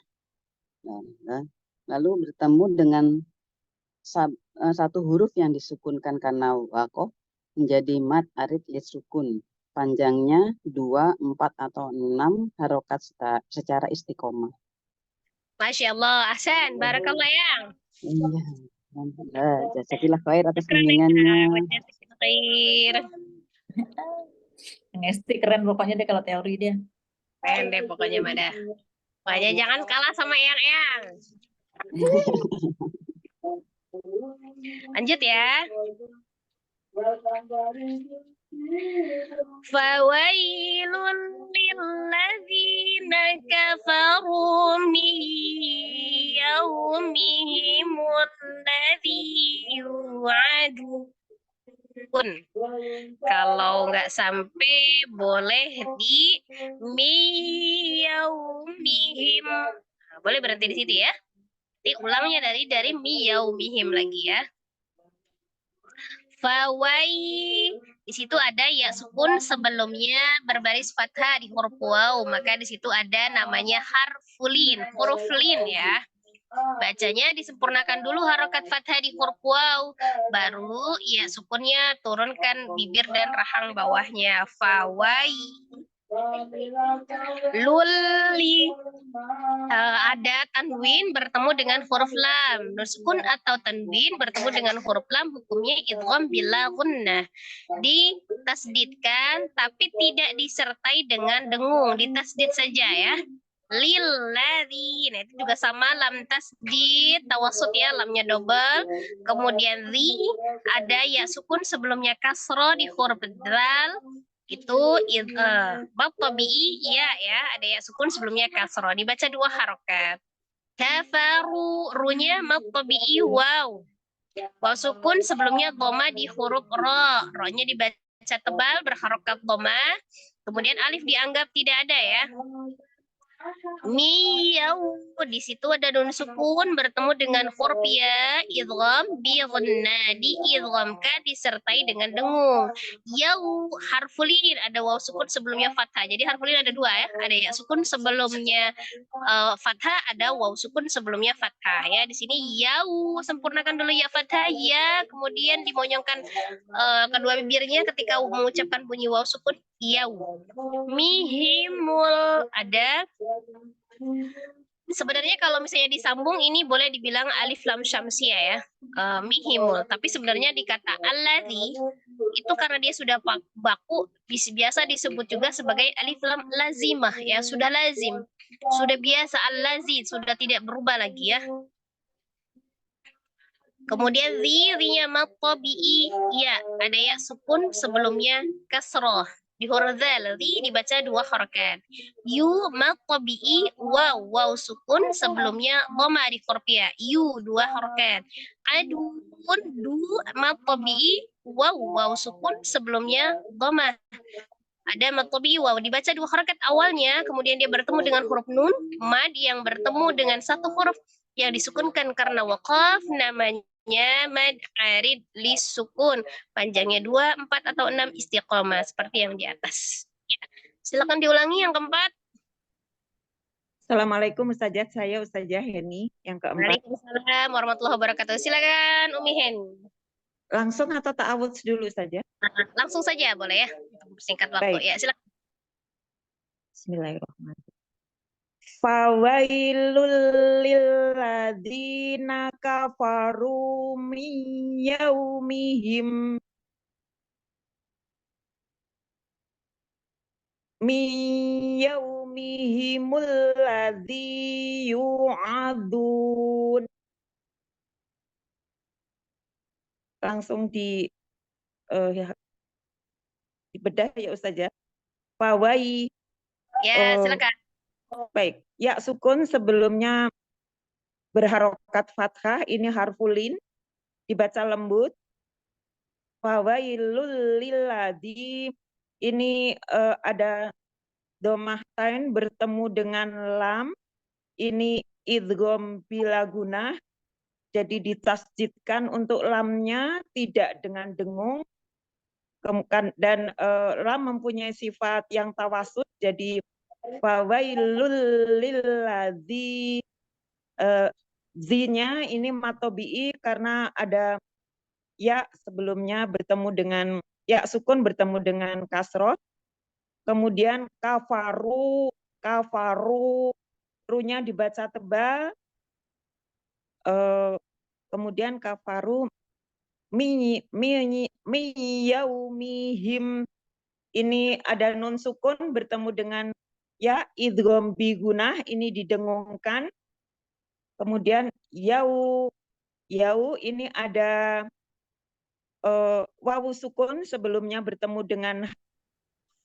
Lalu bertemu dengan satu huruf yang disukunkan karena wakof menjadi mad arid sukun. Panjangnya 2, 4 atau 6 harokat secara istiqomah. Masya Allah, Ahsan, barakallah yang. Iya, alhamdulillah. Jazakallah khair atas Keren bimbingannya. khair. Yang SD keren pokoknya deh kalau teori dia. Keren deh pokoknya Mada. Pokoknya jangan kalah sama yang. Lanjut ya. Fawailun lilladzina kafaru min yaumihimul ladzi yu'adun. Kalau nggak sampai boleh di miyaumihim. Boleh berhenti di situ ya. Nanti ulangnya dari miyaumihim lagi ya. Fawai, di situ ada ya sukun sebelumnya berbaris fathah di huruf waw, maka di situ ada namanya harfulin, huruf lin ya. Bacanya disempurnakan dulu harokat fathah di huruf waw, baru ya sukunnya turunkan bibir dan rahang bawahnya. Fawai. Luli, ada tanwin bertemu dengan huruf lam. Nun sukun atau tanwin bertemu dengan huruf lam hukumnya idgham bila gunnah. Ditasdidkan tapi tidak disertai dengan dengung, ditasdid saja ya. Lilladzi, nah itu juga sama lam tasdid tawassut ya, lamnya double. Kemudian ada ya sukun sebelumnya kasroh di huruf dal. Itu bab tabi'i ya, ada ya sukun sebelumnya kasroh, dibaca 2 harokat. Kafaru, runya mad tabi'i waw. Waw sukun sebelumnya dhamma di huruf ro, ro-nya dibaca tebal berharokat dhamma. Kemudian alif dianggap tidak ada ya. Miyau, di situ ada nun sukun bertemu dengan huruf ya, idgham bi ghunnah, diidghamkan disertai dengan dengung. Yau, harfulin, ada waw sukun sebelumnya fathah. Jadi harfulin ada 2 ya, ada ya sukun sebelumnya fathah, ada waw sukun sebelumnya fathah ya. Di sini yau, sempurnakan dulu ya fathah ya, kemudian dimonyongkan kedua bibirnya ketika mengucapkan bunyi waw sukun yau. Mihimul, ada Sebenarnya kalau misalnya disambung ini boleh dibilang alif lam syamsiyah ya. Mihimul. Tapi sebenarnya di kata alladzi itu karena dia sudah baku biasa disebut juga sebagai alif lam lazimah ya, sudah lazim. Sudah biasa al-lazi, sudah tidak berubah lagi ya. Kemudian zi-nya mad tabi'i ya, ada ya sukun sebelumnya kasroh. Di huruf zal, zi dibaca 2 harakat. Yu mad tabi'i waw sukun sebelumnya dhamma di huruf ya. Yu 2 harakat. Adun du mad tabi'i waw sukun sebelumnya dhamma. Ada mad tabi'i waw dibaca 2 harakat awalnya, kemudian dia bertemu dengan huruf nun, mad yang bertemu dengan satu huruf yang disukunkan karena waqaf, namanya mad arid lisukun, panjangnya 2, 4 atau 6 istiqomah seperti yang di atas. Ya. Silakan diulangi yang keempat. Assalamualaikum Ustazah, saya Ustazah Heni yang keempat. Waalaikumsalam warahmatullahi wabarakatuh. Silakan Umi Hen. Langsung atau ta'awudz dulu saja? Langsung saja boleh ya, untuk singkat waktu. Baik. Ya, silakan. Bismillahirrahmanirrahim. Fawailul lilladzina kafaru min yaumihim yaumihimul ladzi yu'adun. Langsung dibedah ya Ustazah. Fawai. Ya, silakan. Baik, ya sukun sebelumnya berharokat fathah, ini harfulin, dibaca lembut. Fawailul lilladzi, ini ada domah tain bertemu dengan lam, ini idgham bila gunah, jadi ditasjidkan untuk lamnya tidak dengan dengung, dan lam mempunyai sifat yang tawasud, jadi fawailul lilladzi, zi-nya ini matobi'i karena ada ya sebelumnya bertemu dengan ya sukun bertemu dengan kasroh. Kemudian kafaru runya dibaca tebal. Kemudian kafaru yaumihim, ini ada nun sukun bertemu dengan ya idgham bi gunah, ini didengungkan. Kemudian yau ini ada wawu sukun sebelumnya bertemu dengan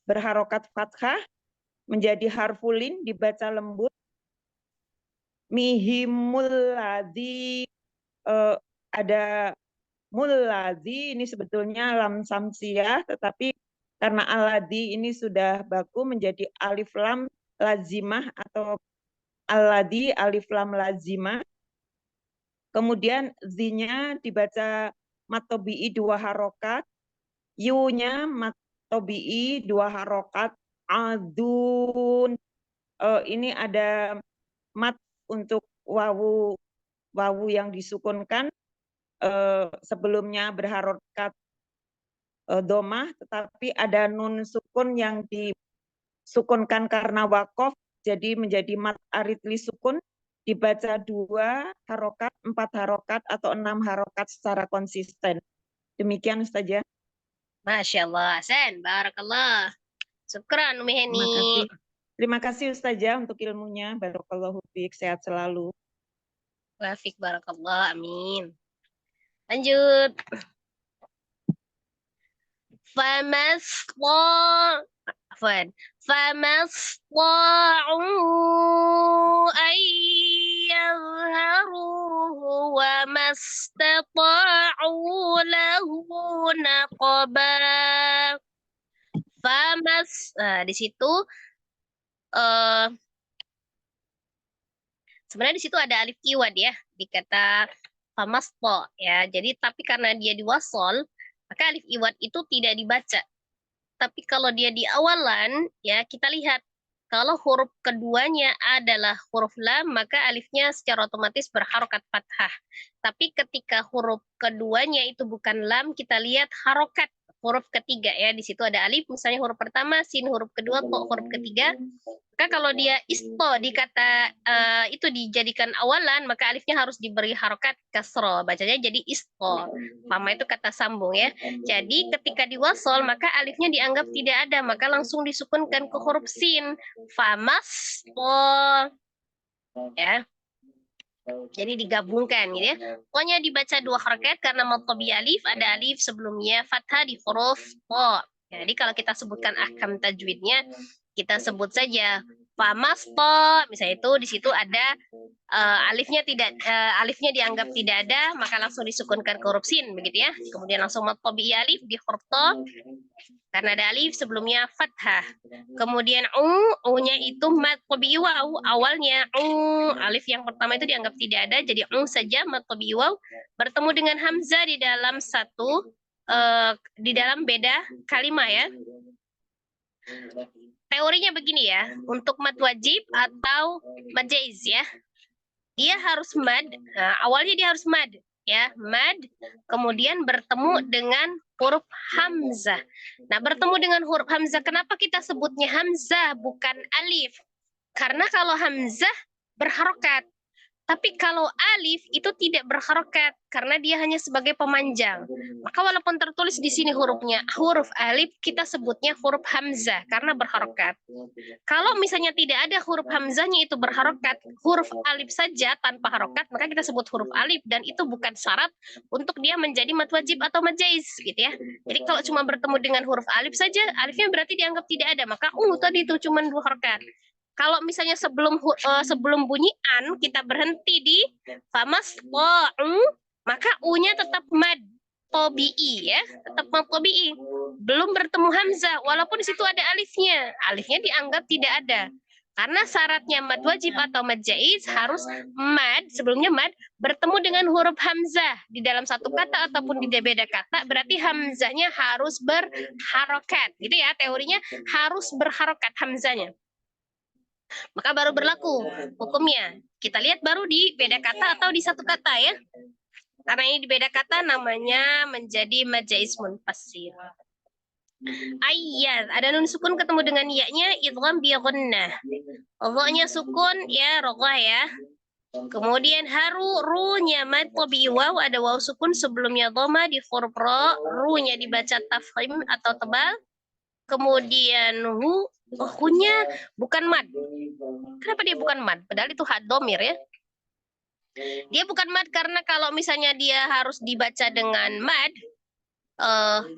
berharokat fathah menjadi harfulin dibaca lembut. Mihimul ladzi, ada mulladzi, ini sebetulnya lam samsiyah, tetapi karena aladzi ini sudah baku menjadi alif lam lazimah atau aladzi alif lam lazimah. Kemudian zi-nya dibaca matobi'i 2 harokat, yu-nya matobi'i 2 harokat, adun. Ini ada mat untuk wawu yang disukunkan, sebelumnya berharokat domah, tetapi ada nun sukun yang disukunkan karena wakof, jadi menjadi mat arid li sukun, dibaca 2 harokat, 4 harokat, atau 6 harokat secara konsisten. Demikian Ustazah. Masya Allah, Hasan, barakallah. Syukran Umi Heni. Terima kasih Ustazah untuk ilmunya. Barakallahu fiik, sehat selalu. Wafik barakallah, amin. Lanjut. فَمَسْطَاعُوا أَن يَظْهَرُوهُ وَمَسْتَطَاعُوا لَهُ نَقْبًا. Di situ sebenarnya di situ ada alif iwad ya di kata famaspo ya. Jadi tapi karena dia diwasol, maka alif iwad itu tidak dibaca. Tapi kalau dia di awalan ya, kita lihat kalau huruf keduanya adalah huruf lam, maka alifnya secara otomatis berharokat fathah. Tapi ketika huruf keduanya itu bukan lam, kita lihat harokat huruf ketiga ya. Di situ ada alif, misalnya huruf pertama, sin huruf kedua, to huruf ketiga. Maka kalau dia isto di kata itu dijadikan awalan, maka alifnya harus diberi harokat kasro. Bacanya jadi isto. Fama itu kata sambung ya. Jadi ketika diwasol, maka alifnya dianggap tidak ada, maka langsung disukunkan ke huruf sin. Famasto. Ya. Jadi digabungkan gitu ya. Pokoknya dibaca dua harokat karena matobi alif, ada alif sebelumnya fathah di huruf to. Jadi kalau kita sebutkan ahkam tajwidnya, kita sebut saja famasto, misalnya itu di situ ada alifnya dianggap tidak ada, maka langsung disukunkan ke huruf sin begitu ya. Kemudian langsung matobi alif di huruf to karena ada alif sebelumnya fathah. Kemudian u-nya itu matobi waw, awalnya alif yang pertama itu dianggap tidak ada, jadi saja matobi waw bertemu dengan hamzah di dalam di dalam beda kalimat ya. Teorinya begini ya, untuk mad wajib atau mad jaiz ya. Dia harus mad, awalnya dia harus mad ya, mad kemudian bertemu dengan huruf hamzah. Nah, bertemu dengan huruf hamzah, kenapa kita sebutnya hamzah bukan alif? Karena kalau hamzah berharokat, tapi kalau alif itu tidak berharokat karena dia hanya sebagai pemanjang. Maka walaupun tertulis di sini hurufnya huruf alif, kita sebutnya huruf hamzah karena berharokat. Kalau misalnya tidak ada huruf hamzahnya itu berharokat, huruf alif saja tanpa harokat, maka kita sebut huruf alif dan itu bukan syarat untuk dia menjadi mad wajib atau mad jaiz gitu ya. Jadi kalau cuma bertemu dengan huruf alif saja, alifnya berarti dianggap tidak ada, maka tadi itu cuma dua harokat. Kalau misalnya sebelum bunyi an kita berhenti di famas maka u-nya tetap mad tobi'i ya, tetap mad tobi'i. Belum bertemu hamzah walaupun di situ ada alifnya. Alifnya dianggap tidak ada. Karena syaratnya mad wajib atau mad jaiz harus mad, sebelumnya mad bertemu dengan huruf hamzah di dalam satu kata ataupun di beda kata, berarti hamzahnya harus berharokat. Gitu ya, teorinya harus berharokat hamzahnya. Maka baru berlaku hukumnya. Kita lihat baru di beda kata atau di satu kata ya. Karena ini di beda kata namanya menjadi mad jaiz munfasil. Ayat, ada nun sukun ketemu dengan ya-nya idgham bi gunnah. Dha-nya sukun ya roghah ya. Kemudian haru, ru-nya mad tabi waw, ada waw sukun sebelumnya dhamma di huruf ra, ru-nya dibaca tafkhim atau tebal. Kemudian hu-nya bukan mad. Kenapa dia bukan mad? Padahal itu had domir ya. Dia bukan mad karena kalau misalnya dia harus dibaca dengan mad,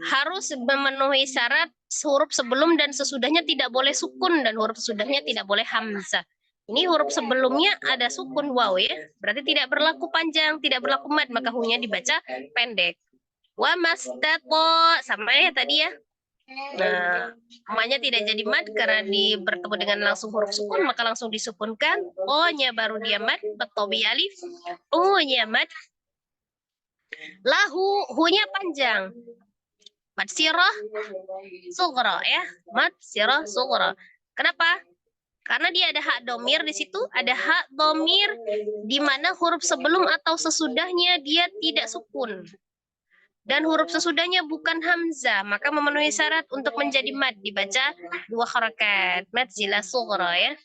harus memenuhi syarat huruf sebelum dan sesudahnya tidak boleh sukun dan huruf sesudahnya tidak boleh hamzah. Ini huruf sebelumnya ada sukun waw ya. Berarti tidak berlaku panjang, tidak berlaku mad, maka hu-nya dibaca pendek. Wa mastato, sama ya tadi ya. Nah, namanya tidak jadi mad karena bertemu dengan langsung huruf sukun, maka langsung disukunkan. O-nya baru dia mad, betobi alif. U-nya mad. Lahu, hu-nya panjang. Mad sirah sughra ya. Mad sirah sughra. Kenapa? Karena dia ada hak domir di situ, ada hak domir di mana huruf sebelum atau sesudahnya dia tidak sukun. Dan huruf sesudahnya bukan hamzah, maka memenuhi syarat untuk menjadi mad, dibaca dua harakat, mad sila sughra ya.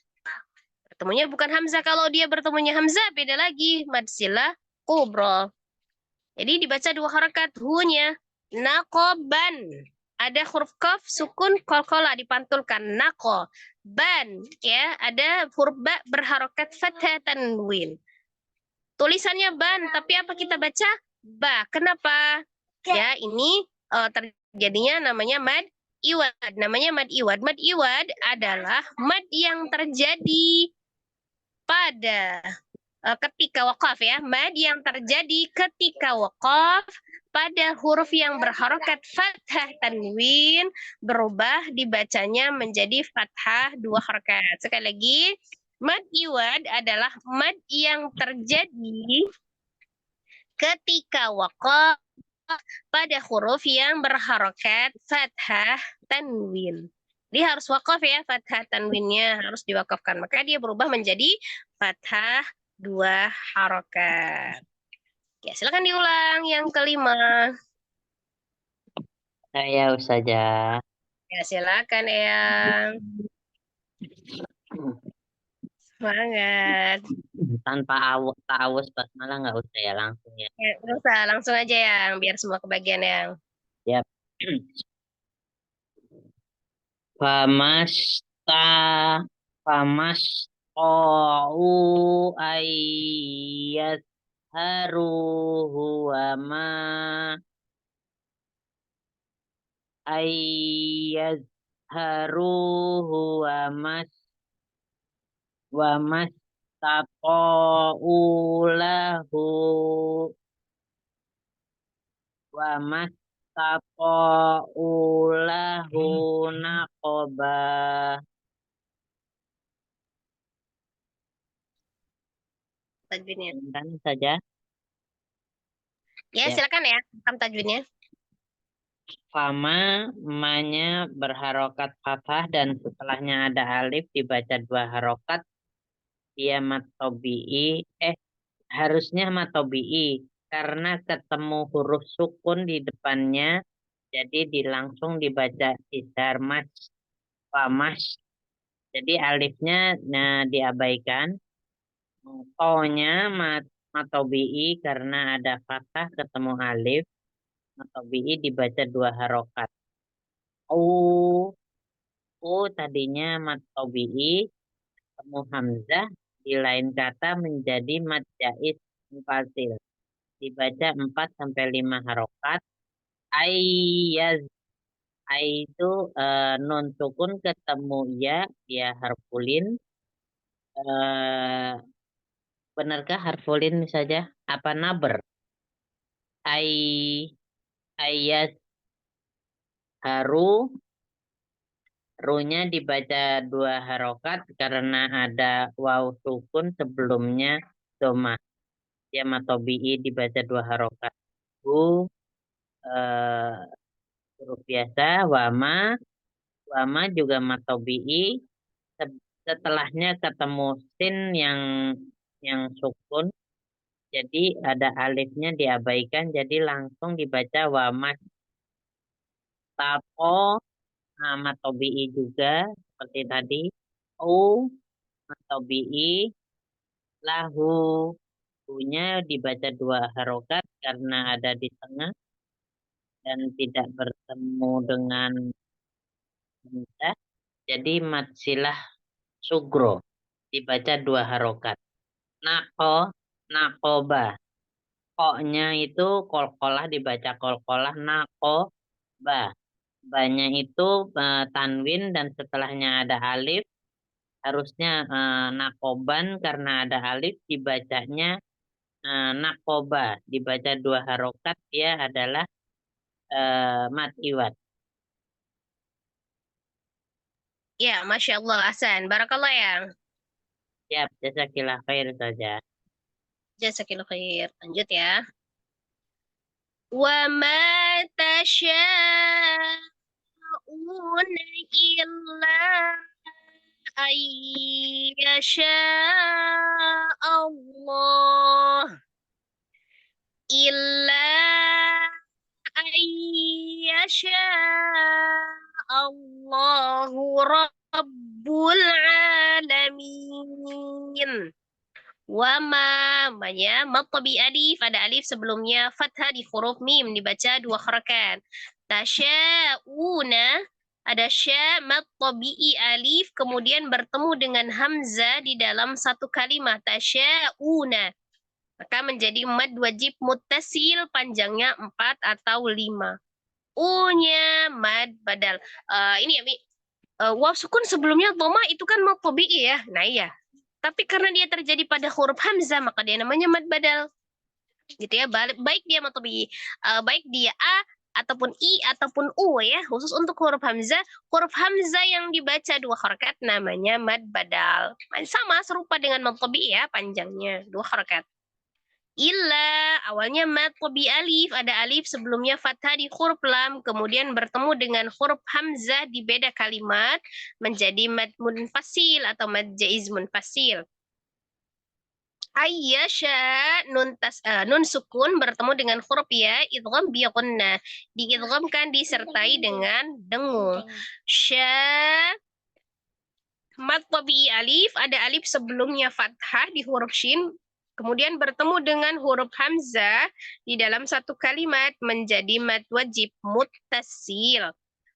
Bertemunya bukan hamzah, kalau dia bertemunya hamzah beda lagi, mad sila kubra. Jadi dibaca dua harakat, hu-nya naqoban. Ada huruf kaf sukun qalqalah dipantulkan naqo. Ban ya, ada huruf ba berharokat fathah tanwin. Tulisannya ban, tapi apa kita baca? Ba. Kenapa? Ya, ini terjadinya namanya mad iwad. Namanya mad iwad. Mad iwad adalah mad yang terjadi pada ketika waqaf ya. Mad yang terjadi ketika waqaf pada huruf yang berharokat fathah tanwin berubah dibacanya menjadi fathah dua harokat. Sekali lagi, mad iwad adalah mad yang terjadi ketika waqaf pada huruf yang berharokat fathah tanwin. Dia harus wakaf ya, fathah tanwinnya harus diwakafkan. Maka dia berubah menjadi fathah dua harokat. Ya, silakan diulang yang kelima. Saya Ustazah. Ya, silakan Eyang. Semangat. Tanpa ta'awuz basmalah nggak usah ya, langsung ya. Ya, nggak usah, langsung aja yang biar semua kebagian yang. Yap. Famasta famasta'u ayyat haruhu wa ma ayyat haruhu wa mas lahu wa mas lahu naqobah. Tajwidnya. Dan saja. Ya, Ya. silakan ya. Rekam tajwidnya. Fama, ma-nya berharokat fathah dan setelahnya ada alif dibaca 2 harokat. Dia mat tobi'i, harusnya mat tobi'i karena ketemu huruf sukun di depannya, jadi langsung dibaca isar mas, famas. Jadi alifnya diabaikan. O-nya mat tobi'i karena ada fathah ketemu alif. Matobi'i dibaca 2 harokat. Tadinya mat tobi'i ketemu hamzah di lain kata menjadi mat jaiz munfasil. Dibaca 4 sampai 5 harokat. Ayyaz, itu nun sukun ketemu ya harfulin. Benarkah harfulin saja? Apa naber? Ayyaz haru, ru-nya dibaca 2 harokat karena ada waw sukun sebelumnya domah. Ya matobi'i dibaca 2 harokat. Huruf biasa, wama juga matobi'i. Setelahnya ketemu sin yang sukun. Jadi ada alifnya diabaikan, jadi langsung dibaca wama. Tapo, matobi'i juga seperti tadi. Matobi'i, lahu, nya dibaca 2 harokat karena ada di tengah dan tidak bertemu dengan hamzah. Jadi mat silah sugro dibaca 2 harokat. Nakoba. Ko-nya itu kolkolah dibaca kolkolah, nakoba. Ba-nya itu tanwin dan setelahnya ada alif. Harusnya nakoban karena ada alif dibacanya nakoba. Dibaca 2 harokat, dia adalah mat iwat. Ya, Masya Allah, Hasan. Barakallah ya. Siap, jazakillah khair saja. Jazakillah khair. Lanjut ya. Wa ma tasha'una illa ayyasha Allah. Illa ayyasha Allahu Rabbul Alamin. Ma-nya matobi alif, ada alif sebelumnya fathah di huruf mim dibaca 2 harakat. Tasya'una, ada sya matobi'i alif kemudian bertemu dengan hamzah di dalam satu kalimat tasya'una. Maka menjadi mad wajib muttasil panjangnya 4 atau 5. U-nya mad badal. Ini ya Mi. Waw sukun sebelumnya dhamma itu kan matobi'i ya. Nah iya. Tapi karena dia terjadi pada huruf hamzah, maka dia namanya mad badal. Gitu ya, baik dia matobi, baik dia a ataupun i ataupun u ya. Khusus untuk huruf hamzah yang dibaca 2 harakat namanya mad badal. Sama serupa dengan matobi ya, panjangnya 2 harakat. Illa, awalnya mad tobi alif, ada alif sebelumnya fathah di huruf lam, kemudian bertemu dengan huruf hamzah di beda kalimat, menjadi mad munfasil atau mad jaiz munfasil. Ayyasha nun sukun bertemu dengan huruf ya idgham bi gunnah. Diidghamkan disertai dengan dengung. Sya mad tabi'i alif, ada alif sebelumnya fathah di huruf shin, kemudian bertemu dengan huruf hamzah di dalam satu kalimat menjadi mad wajib muttasil.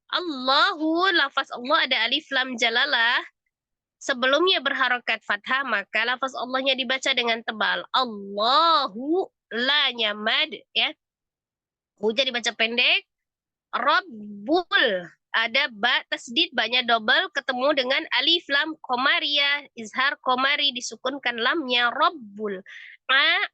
Allahu, lafaz Allah ada alif lam jalalah. Sebelumnya berharokat fathah, maka lafaz Allahnya dibaca dengan tebal. Allahu, la-nya mad, ya. Huja dibaca pendek. Rabbul, ada ba tasdid, ba-nya double, ketemu dengan alif lam komariyah, izhar komari, disukunkan lamnya, Rabbul.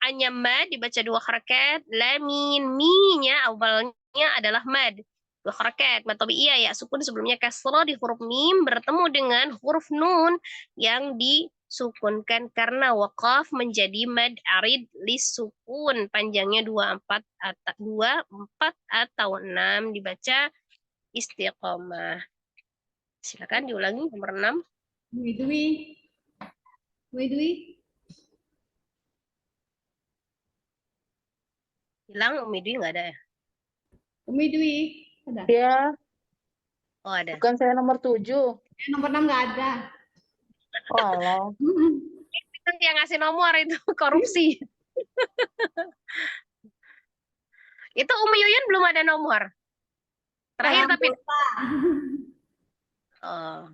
A-nya mad, dibaca 2 harakat. Lamin, mi-nya awalnya adalah mad. 2 harakat, mad tabi'iyah, ya sukun sebelumnya kasrah di huruf mim bertemu dengan huruf nun yang disukunkan karena waqaf menjadi mad arid lisukun, panjangnya 24 atau 6, dibaca istiqomah. Silakan diulangi nomor 6. Dwi Dwi. Dwi Dwi. Hilang Umi Dwi nggak ada ya? Umi Dwi. Ada. Ya, Oh ada. bukan saya nomor 7. Nomor 6 nggak ada. Oh, alah. Itu yang ngasih nomor itu korupsi. Itu Umi Yuyun belum ada nomor. Terakhir tapi. Oh.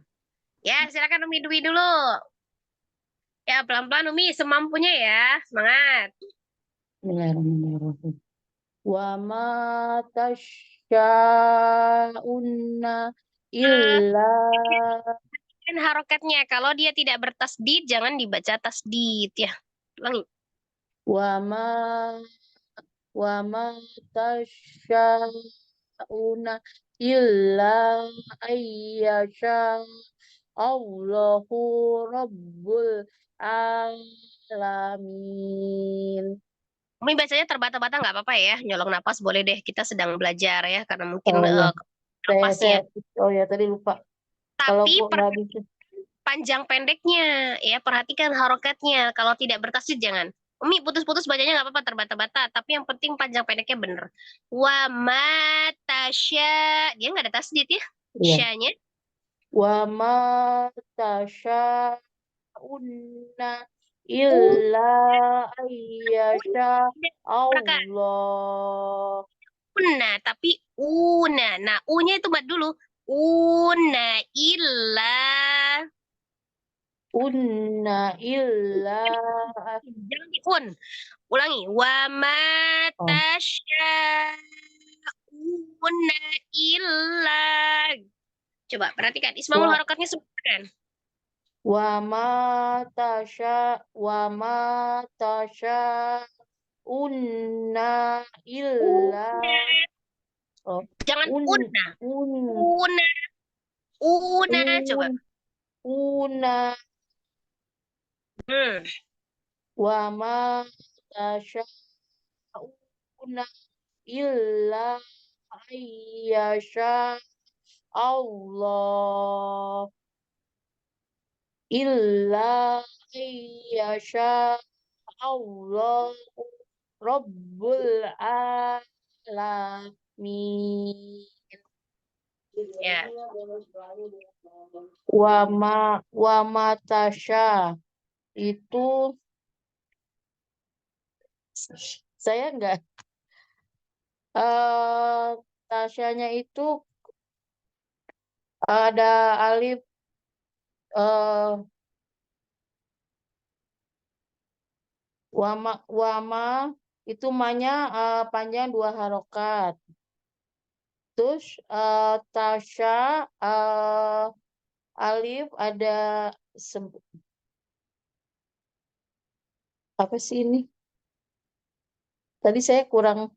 Ya, silakan Umi Dwi dulu. Ya, pelan-pelan Umi, semampunya ya. Semangat. Bismillahirrahmanirrahim. Wa ma tasya'unna illa Dan harokatnya, kalau dia tidak bertasdid, jangan dibaca tasdid ya. Ulangi. wa ma tasya'unna illa ayyasha Allahu Rabbul Alamin. Umi bacanya terbata-bata nggak apa-apa ya. Nyolong napas boleh deh. Kita sedang belajar ya, karena mungkin Oh, ya. napasnya. Oh ya, tadi lupa. Kalau Tapi kok nggak bisa. panjang pendeknya ya, perhatikan harokatnya. Kalau tidak bertasdid jangan. Umi putus-putus bacanya nggak apa-apa, terbata-bata, tapi yang penting panjang pendeknya bener. Wa ma tasya, dia nggak ada tasdid ya. Iya. Syanya Wa ma tasya'unna illa ayyasha Allah. una, tapi una. Nah, u-nya itu mad dulu. Una illa. Unna illa Jangan di un. Ulangi. Wa ma Oh. tasyauna illa. Coba perhatikan. Ismamul Wa- harokatnya sebutkan. wa ma tasyaunna illa oh, Jangan un una. un Una. Coba. una Hmm. wa ma tasyaunna illa ayyasha Allah illa ayyasha Allah Rabbul Alamin. Ya. Wa matasya itu saya enggak tasyanya itu ada alif wama itu ma-nya panjang 2 harokat. Terus tasya alif ada apa sih ini? Tadi saya kurang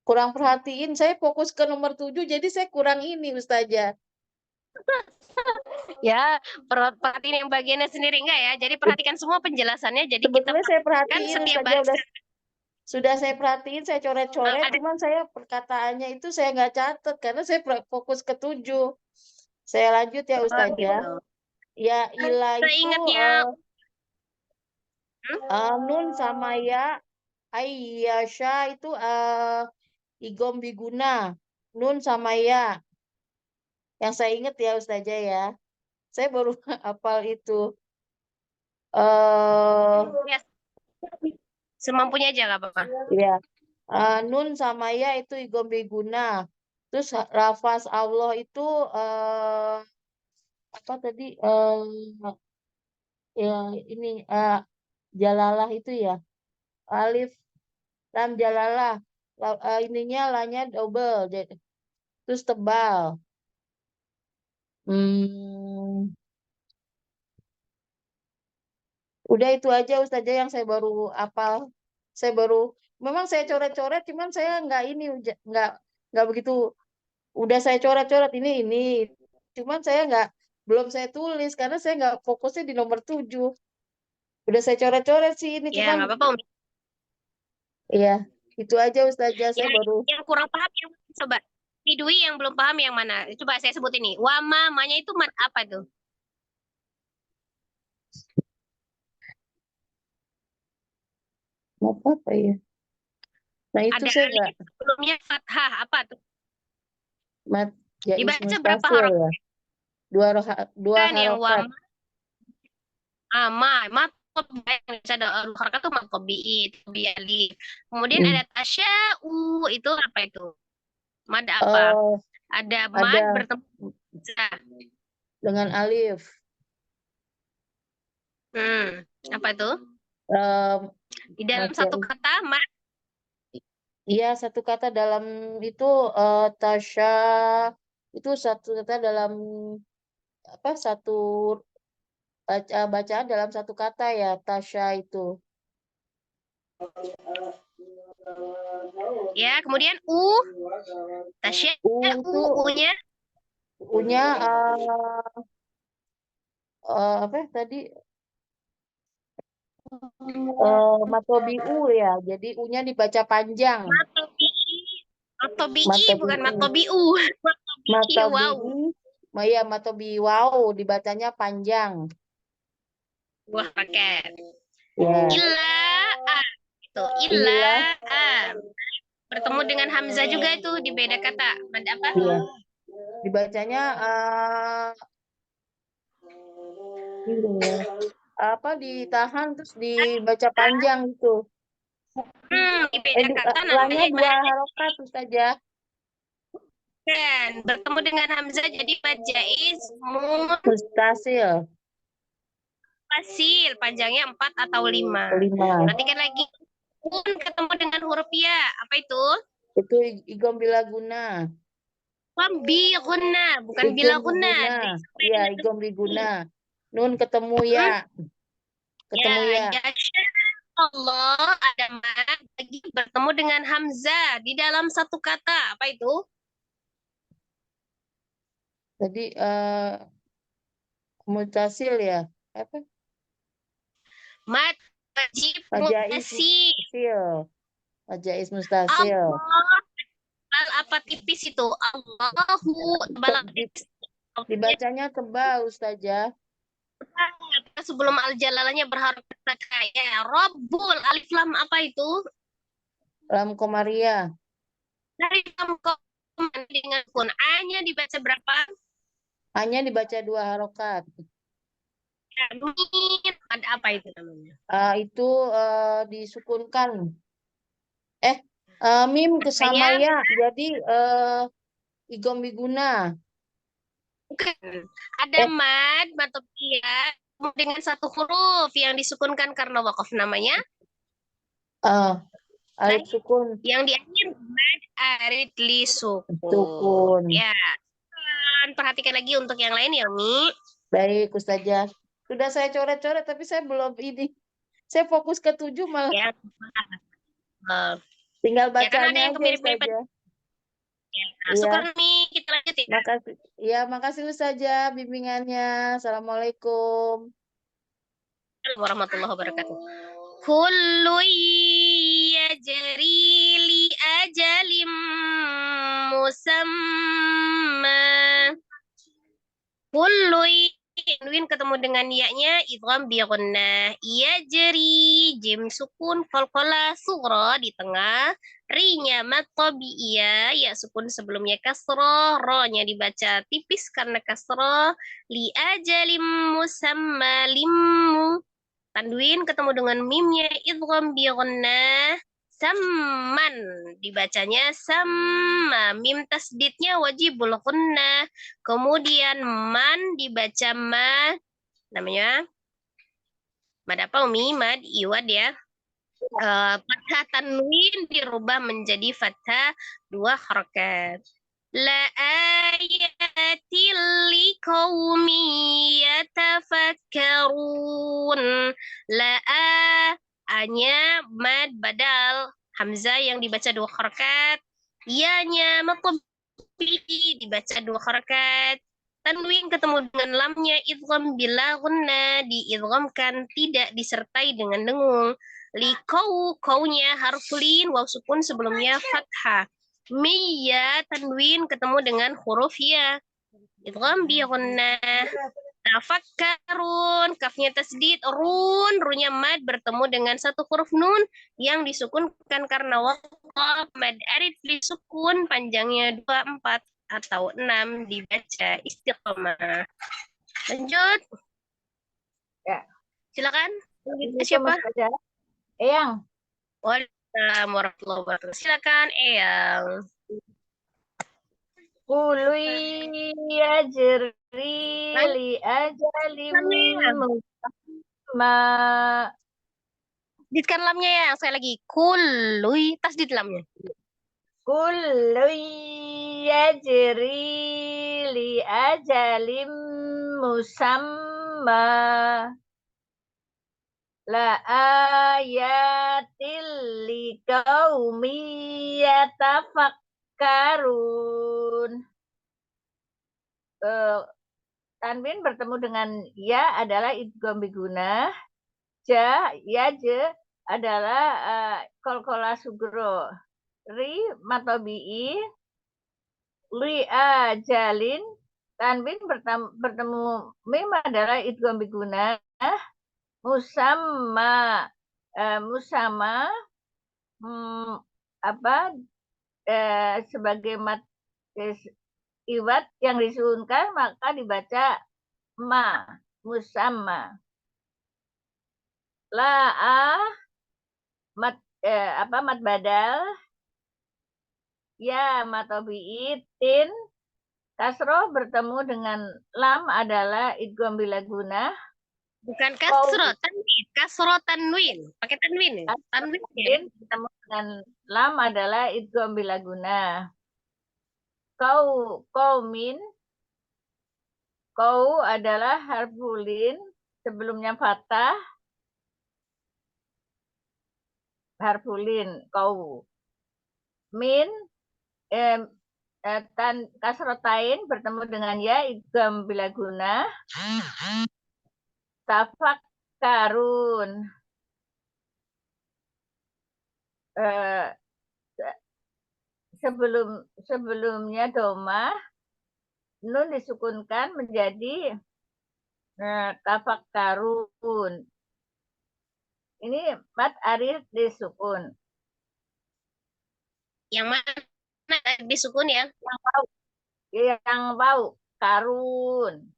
perhatiin, saya fokus ke nomor 7 jadi saya kurang ini Ustazah. Ya, perhatiin yang bagiannya sendiri enggak ya. Jadi perhatikan semua penjelasannya. Jadi kita Sebetulnya saya perhatiin setiap Ustazah, bahasa. sudah saya perhatiin, saya coret-coret, Ada- cuman saya perkataannya itu saya nggak catat karena saya fokus ke 7. Saya lanjut ya Ustazah. gitu. Ya ilah itu Seingatnya Nun sama ya. Ayyasha itu igom biguna. Nun sama ya. Yang saya ingat ya Ustazah ya. Saya baru hafal itu. Ya, semampunya aja nggak apa-apa. Ya. Nun sama ya itu igom biguna. Terus lafaz Allah itu apa tadi? Ya ini jalalah itu ya. Alif lam jalalah. Ininya lanya double. Terus tebal. Udah itu aja Ustazah yang saya baru apal. Memang saya coret-coret, cuman saya nggak begitu. Udah saya coret-coret ini. Cuman saya belum saya tulis karena saya nggak fokusnya di nomor 7. Udah saya coret-coret sih ini, Ya, cuman nggak apa-apa, Umi. iya itu aja Ustazah saya baru. Yang kurang paham yang coba. Dwi yang belum paham yang mana? Coba saya sebut ini. Wama, manya itu mat apa tuh? Apa ya? Nah itu Ada saya alif nggak. sebelumnya fathah apa tuh? Ya Dibaca ismu berapa tasil huruf? ya. Dua Kan yang harokat. wama, mat yang bisa ada harakat tuh mat tobi alif. Kemudian ada tasya'u itu apa itu? Mad apa? Ada mad Ada bertemu dengan alif. apa itu? Di dalam Macam satu kata mad iya satu kata dalam itu tasya itu satu kata dalam apa satu bacaan dalam satu kata ya tasya itu. ya, kemudian tasya'u itu u-nya u-nya apa tadi matobiu ya. Jadi u-nya dibaca panjang. matobi'i bukan matobi'u. Matobi'i wow. Ya matobi wow dibacanya panjang. Wah, pakai. Ya. Itu bertemu dengan hamzah juga itu di beda kata. Mad apa? Iya. Dibacanya apa ditahan terus dibaca panjang itu. Di beda kata namanya dua harokat Ustazah. kan bertemu dengan hamzah jadi majais Mustasil. fasil panjangnya 4 atau 5. Perhatikan lagi. Ketemu dengan huruf ya. Apa itu? Itu igom bilaguna. Biguna, bukan bilaguna. Iya, igom biguna. Nun ketemu ya. Ketemu ya. Allah ada mad lagi bertemu dengan hamzah di dalam satu kata. Apa itu? Tadi mutasil ya. Apa? Mad wajib mustasil. Majais mustasil. Allah apa tipis itu? Allahu dibacanya tebal Ustazah. Sebelum al-jalalahnya berharokat kayak Rabbul alif lam apa itu? Lam komaria. Dari lam komaria dengan kun A-nya dibaca berapa? A-nya dibaca 2 harokat. Ada apa itu namanya? Itu disukunkan. Mim ke sama ya. Jadi igom biguna. Bukan. Ada mad matopia dengan satu huruf yang disukunkan karena wakaf namanya. Alif sukun. Yang di akhir mad arid li sukun. Ya. Perhatikan lagi untuk yang lain ya, Mi. Baik, Ustazah. Sudah saya coret-coret tapi saya belum ini. Saya fokus ke 7 malah. Ya. Tinggal Ya, kan ada bacanya yang aja mirip-mirip. Ustazah. Ya. Syukur nih, kita lanjut ya. Makasih. Ya, makasih Ustazah bimbingannya. Assalamualaikum. Warahmatullahi wabarakatuh. Kullu yajri li ajalim musamma. Kullu tanwin ketemu dengan ya-nya idgham bi gunnah. Yajri, jim sukun qalqalah sughra di tengah, ri-nya mad tabi'iyah, ya sukun sebelumnya kasrah, ra-nya dibaca tipis karena kasrah, li ajalim musamma limmu. Tanwin ketemu dengan mimnya idgham bi gunnah. Samman dibacanya sama, mim tasdidnya wajibul gunnah. Kemudian man dibaca ma, namanya mad apa Umi? Mad iwad ya. Fathah tanwin dirubah menjadi fathah 2 harakat. La ayatil liqaumi yatafakkarun. La A-nya mad badal, hamzah yang dibaca 2 harakat, ya-nya matabi dibaca 2 harakat. Tanwin ketemu dengan lamnya idgham bila gunna, diidghamkan tidak disertai dengan dengung. Liqau, kaunya harf lin, waw sukun sebelumnya fathah. Miya tanwin ketemu dengan huruf ya. Idgham bi gunnah. Tafakkarun, kafnya tasdid, runya mad bertemu dengan satu huruf nun yang disukunkan karena waqaf, mad arid disukun, panjangnya 2, 4 atau 6 dibaca istiqamah. Lanjut. Ya. Silakan. Itu Siapa? Mas Fajar. Eyang. Waalaikumsalam warahmatullahi wabarakatuh. Silakan, Eyang. Kului yajri li ajalim musamma. Tasdidkan lamnya ya, saya lagi. Kului, tasdid lamnya. Kului yajri li ajalim musamma. La ayatil liqaumi yatafakkarun. Tanwin bertemu dengan ya adalah idgham bi gunnah. Ja, ya je adalah qalqalah sugro. Ri matobi'i. Li ajalin. Tanwin bertemu mim adalah idgham bi gunnah. Musamma. Musamma sebagai mat iwat yang disukunkan maka dibaca ma, musamma. La mat badal, ya matobi'i, tin kasroh bertemu dengan lam adalah idgham bila gunnah. Bukan kasroh, tanwin. Kasroh tanwin. Pakai tanwin. Tanwin ya. Bertemu dengan lam adalah idgham bila gunnah. Qaumin. Kau adalah harfulin sebelumnya fathah. Harfulin kau. Min kasrotain bertemu dengan ya idgham bila gunnah. Tafakkarun. Sebelumnya domah, nun disukunkan menjadi tafakkarun. Ini mad arid disukun. Yang mana disukun ya? Yang bau karun.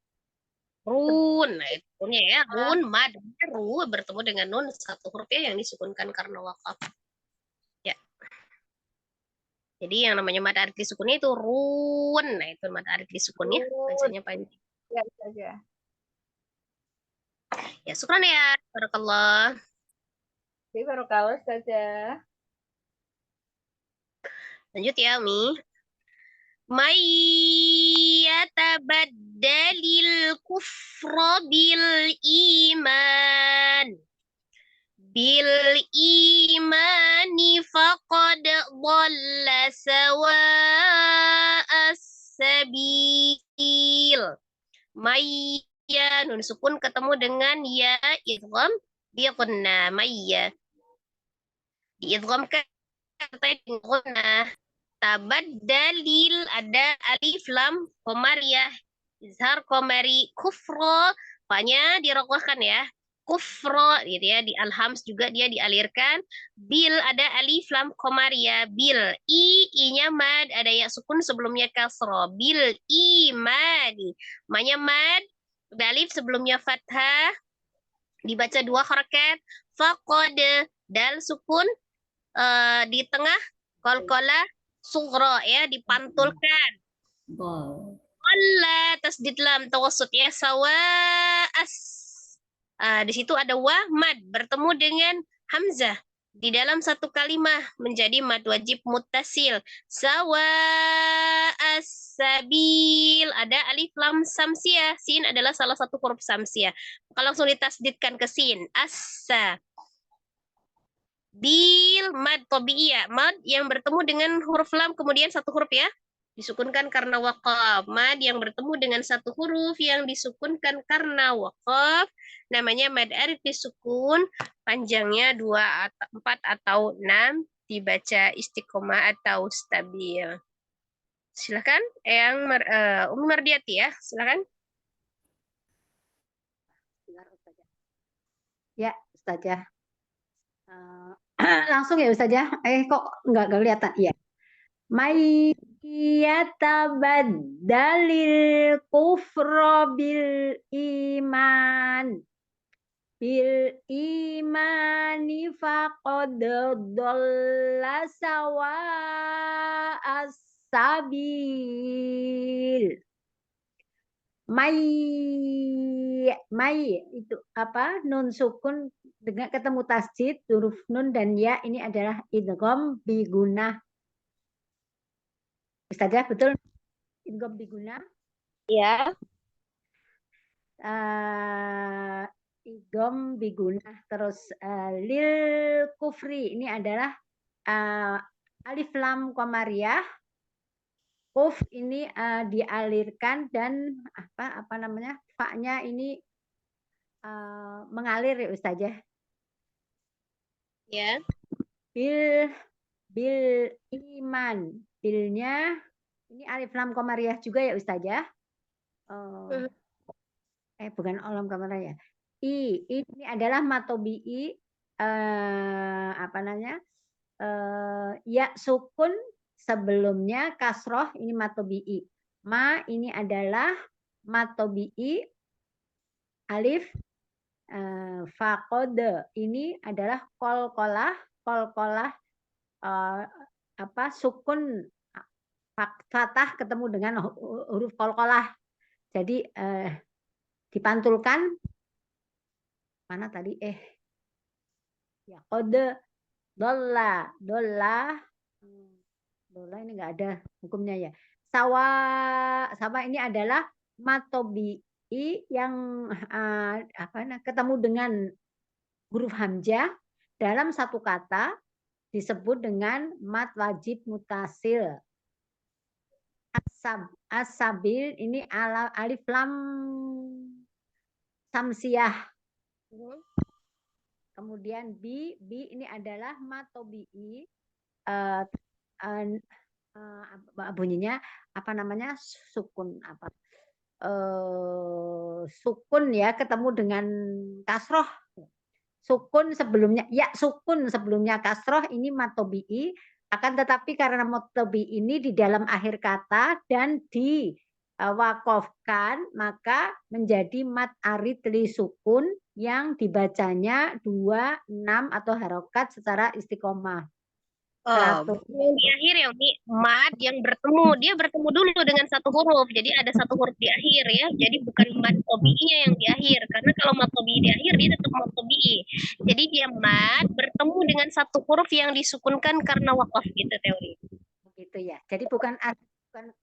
Run, nah itu ya. Run, mad, ru bertemu dengan nun satu huruf ya yang disukunkan karena wakaf. Ya. Jadi yang namanya mad arid disukunnya itu run. Nah itu mad arid disukunnya bacanya panjang. Ya saja. Ya, syukran ya. Barakallah. Barakallah saja. Lanjut ya, Umi. May yatabaddalil kufra bil iman. Bil imani faqad dhalla sawa'as sabil. Mayya nun sukun ketemu dengan ya idgham bi gunnah. Mayya diidghamkan dengan gunnah. Tabaddalil ada alif lam qamariyah izhar qamari, kufra Fa-nya dirokohkan ya. Kufro gitu ya, di alhams juga dia dialirkan. Bil ada alif lam komariah. Bil i-nya mad, ada ya sukun sebelumnya kasro. Bil imani. Ma-nya mad, ada alif sebelumnya fathah, dibaca 2 harakat. Faqad dal sukun di tengah qalqalah sughra ya, dipantulkan. Allah tasdid lam tawassut ya, sawaas. Di situ ada wa mad bertemu dengan hamzah di dalam satu kalimah menjadi mad wajib muttasil. Sawaas sabil, ada alif lam samsiah. Sin adalah salah satu huruf samsiah. Maka langsung ditasdidkan ke sin. Assa. Bil mad tabi'iyah, mad yang bertemu dengan huruf lam kemudian satu huruf ya, disukunkan karena waqaf. Mad yang bertemu dengan satu huruf yang disukunkan karena waqaf namanya mad arid disukun, panjangnya 2, 4 atau 6, dibaca istiqomah atau stabil. Silakan yang Umi Mardiati ya, silakan. Ya, Ustazah. Langsung ya Ustazah. Kok nggak kelihatan? Ya. May yatabaddalil kufra bil iman. Bil imani faqad dhalla sawa as-sabil. May itu apa? Nun sukun dengan ketemu tasjid, huruf nun dan ya, ini adalah idgham bigunah. Ustazah betul idgham bigunah? Ya. Idgham bigunah. Terus lil kufri ini adalah alif lam qamariyah. Kuf ini dialirkan dan apa namanya? Fa-nya ini mengalir ya Ustazah. Ya. Bil iman. Bilnya ini alif lam qamariyah juga ya Ustazah. Bukan lam qamariyah. Ini adalah matobi'i apa namanya? Ya sukun sebelumnya kasroh, ini matobi'i. Ma ini adalah matobi'i alif. Faqad ini adalah qalqalah apa sukun fathah ketemu dengan huruf qalqalah. Jadi dipantulkan mana tadi ya qad dolla ini enggak ada hukumnya ya. Sama ini adalah matobi'i yang ketemu dengan huruf hamzah dalam satu kata disebut dengan mad wajib mutasil. As-sabil ini alif lam samsiah. Kemudian bi ini adalah matobi'i, bunyinya apa namanya, sukun apa, sukun ya ketemu dengan kasroh. Sukun sebelumnya ya sukun sebelumnya kasroh, ini matobi'i. Akan tetapi karena matobi'i ini di dalam akhir kata dan diwakofkan, maka menjadi mad arid li sukun yang dibacanya 2, 6 atau harokat secara istiqomah. Yang di akhir ya Umi, mad yang dia bertemu dulu dengan satu huruf, jadi ada satu huruf di akhir ya, jadi bukan mad tobi'inya yang di akhir, karena kalau mad tobi'i di akhir dia tetap mad tobi'i, jadi dia mad bertemu dengan satu huruf yang disukunkan karena wakaf gitu teori. Begitu ya, jadi bukan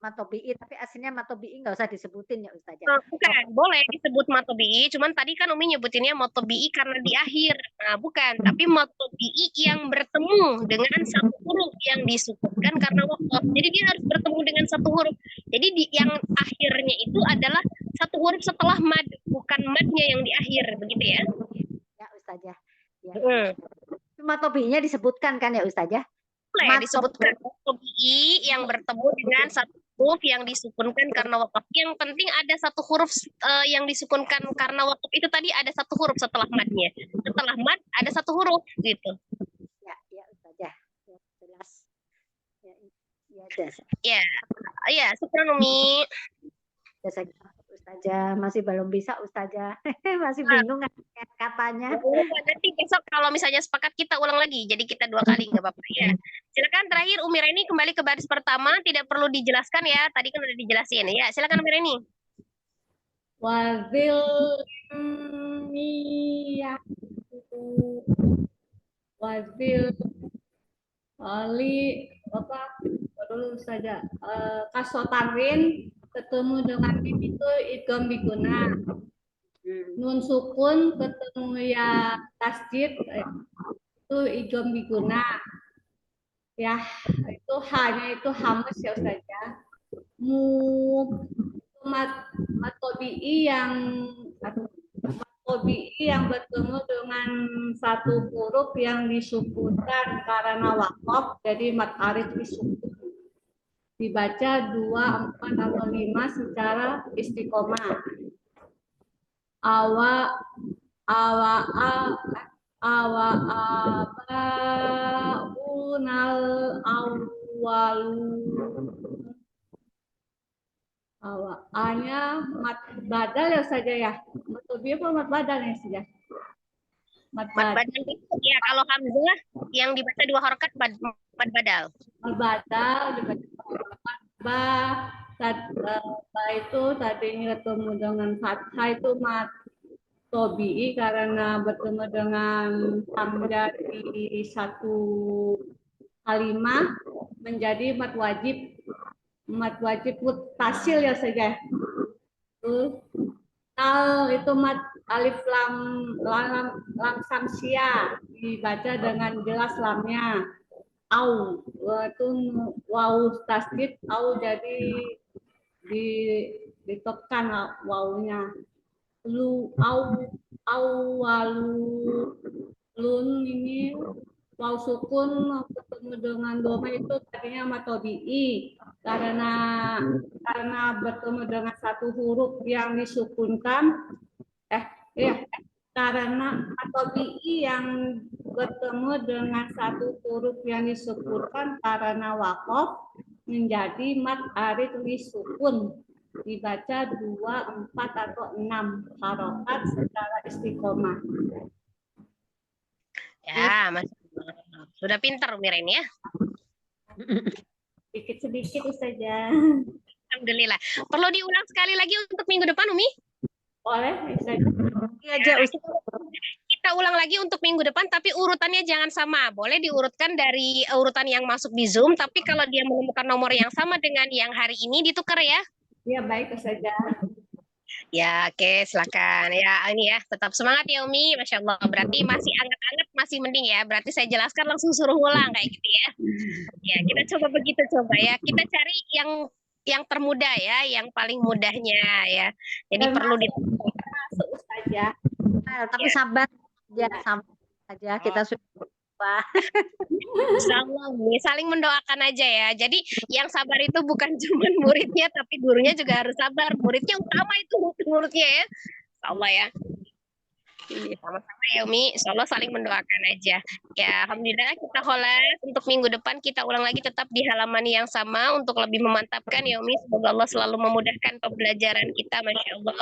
matobi'i, tapi aslinya matobi'i nggak usah disebutin ya Ustazah. Bukan, boleh disebut matobi'i, cuman tadi kan Umi nyebutinnya matobi'i karena di akhir. Nah, bukan, tapi matobi'i yang bertemu dengan satu huruf yang disukunkan karena wakaf. Jadi dia harus bertemu dengan satu huruf. Jadi yang akhirnya itu adalah satu huruf setelah mad, bukan madnya yang di akhir, begitu ya? Ya Ustazah. Ya. Matobi'inya disebutkan kan ya Ustazah? Boleh disebutkan matobi'i yang bertemu dengan satu huruf yang disukunkan karena wakaf. Yang penting ada satu huruf yang disukunkan karena wakaf itu tadi ada satu huruf setelah madnya. Setelah mad ada satu huruf gitu. Ya, ya Ustazah. Ya, jelas. Ya, ya, jasa. Ya, syukran Umi. Jasa Ustazah, masih belum bisa Ustazah. Masih bingung katanya. Nanti besok kalau misalnya sepakat kita ulang lagi. Jadi kita 2 kali nggak apa-apa ya. Silakan terakhir Umi Reni kembali ke baris pertama. Tidak perlu dijelaskan ya. Tadi kan udah dijelasin ya. Silakan Umi Reni. Wazil wazil ali apa dulu saja kasotarin ketemu dengan mim itu idgham biguna. Nun sukun ketemu ya tasjid itu idgham biguna. Ya, itu hanya itu hamas ya Ustazah. Matobi'i yang bertemu dengan satu huruf yang disukunkan karena wakaf, jadi mat arif disukun. Dibaca 2, 4, atau 5 secara istiqomah. Abaunal awwalu. A-nya mat badal ya saja ya. Matobi apa mat badal ya saja? Mat badal itu ya kalau hamzah yang dibaca 2 harakat mad badal. Mat badal dibaca ba itu tadinya ketemu dengan fathah itu mat tobi'i karena bertemu dengan hamzah di satu kalimat menjadi mat wajib mutasil ya saja. Tal itu mat alif lam samsia dibaca dengan jelas lamnya. Au itu wawu tasdid au jadi ditekan wawunya. Lu au walu lun ini waw sukun ketemu dengan doma itu tadinya matobi'i karena bertemu dengan satu huruf yang disukunkan karena matobi'i yang bertemu dengan satu huruf yang disukunkan karena wakaf menjadi mat arid lisukun dibaca 2, 4, atau 6 harokat secara istiqomah. Ya, sudah pintar Umi Reni ya. Sedikit-sedikit Ustazah. Alhamdulillah. Perlu diulang sekali lagi untuk minggu depan Umi? Boleh, Ustazah. Ya, kita ulang lagi untuk minggu depan, tapi urutannya jangan sama. Boleh diurutkan dari urutan yang masuk di Zoom, tapi kalau dia menemukan nomor yang sama dengan yang hari ini ditukar ya. Iya, baik Ustazah. Ya, oke, silakan. Ya, ini ya, tetap semangat ya Umi. Masya Allah, berarti masih anget-anget, masih mending ya. Berarti saya jelaskan langsung suruh ulang kayak gitu ya. Ya, kita coba begitu coba ya. Kita cari yang termudah ya, yang paling mudahnya ya. Jadi perlu masuk Ustazah. Tapi sabar ya, sabar aja kita sudah saling mendoakan aja ya. Jadi yang sabar itu bukan cuma muridnya, tapi gurunya juga harus sabar. Muridnya utama itu muridnya ya. Insyaallah ya. Sama-sama ya Umi. Insyaallah saling mendoakan aja. Ya alhamdulillah kita kholas. Untuk minggu depan kita ulang lagi tetap di halaman yang sama untuk lebih memantapkan ya Umi. Semoga Allah selalu memudahkan pembelajaran kita. Masya Allah.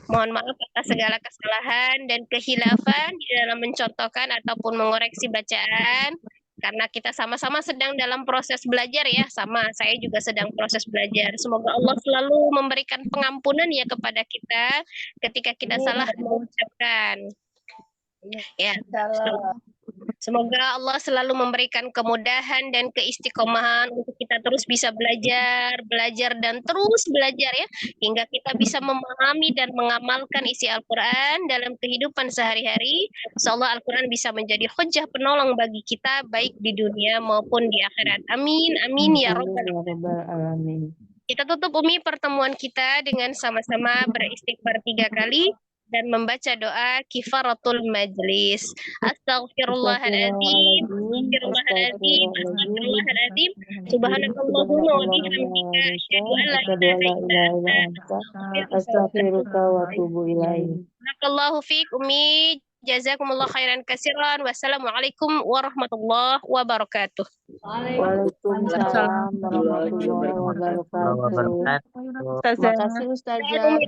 Mohon maaf atas segala kesalahan dan kehilafan di dalam mencontohkan ataupun mengoreksi bacaan. Karena kita sama-sama sedang dalam proses belajar ya. Sama, saya juga sedang proses belajar. Semoga Allah selalu memberikan pengampunan ya kepada kita ketika kita salah mengucapkan. Ya, semoga Allah selalu memberikan kemudahan dan keistiqomahan untuk kita terus bisa belajar dan terus belajar ya, hingga kita bisa memahami dan mengamalkan isi Al-Quran dalam kehidupan sehari-hari. Insyaallah Al-Quran bisa menjadi hujjah penolong bagi kita baik di dunia maupun di akhirat. Amin, amin ya rabbal alamin. Kita tutup Umi pertemuan kita dengan sama-sama beristighfar 3 kali. dan membaca doa kifaratul majlis. Astaghfirullahaladzim, astaghfirullahaladzim, astaghfirullahaladzim. Subhanakallahumma wa bihamdika asyhadu an la ilaha illa anta Astaghfiruka wa atubu ilaik. Barakallahu fiik Umi. Jazakumullah khairan katsiran. Wassalamualaikum warahmatullahi wabarakatuh. Waalaikumsalam warahmatullahi wabarakatuh. wabarakatuh. Terima kasih Ustazah.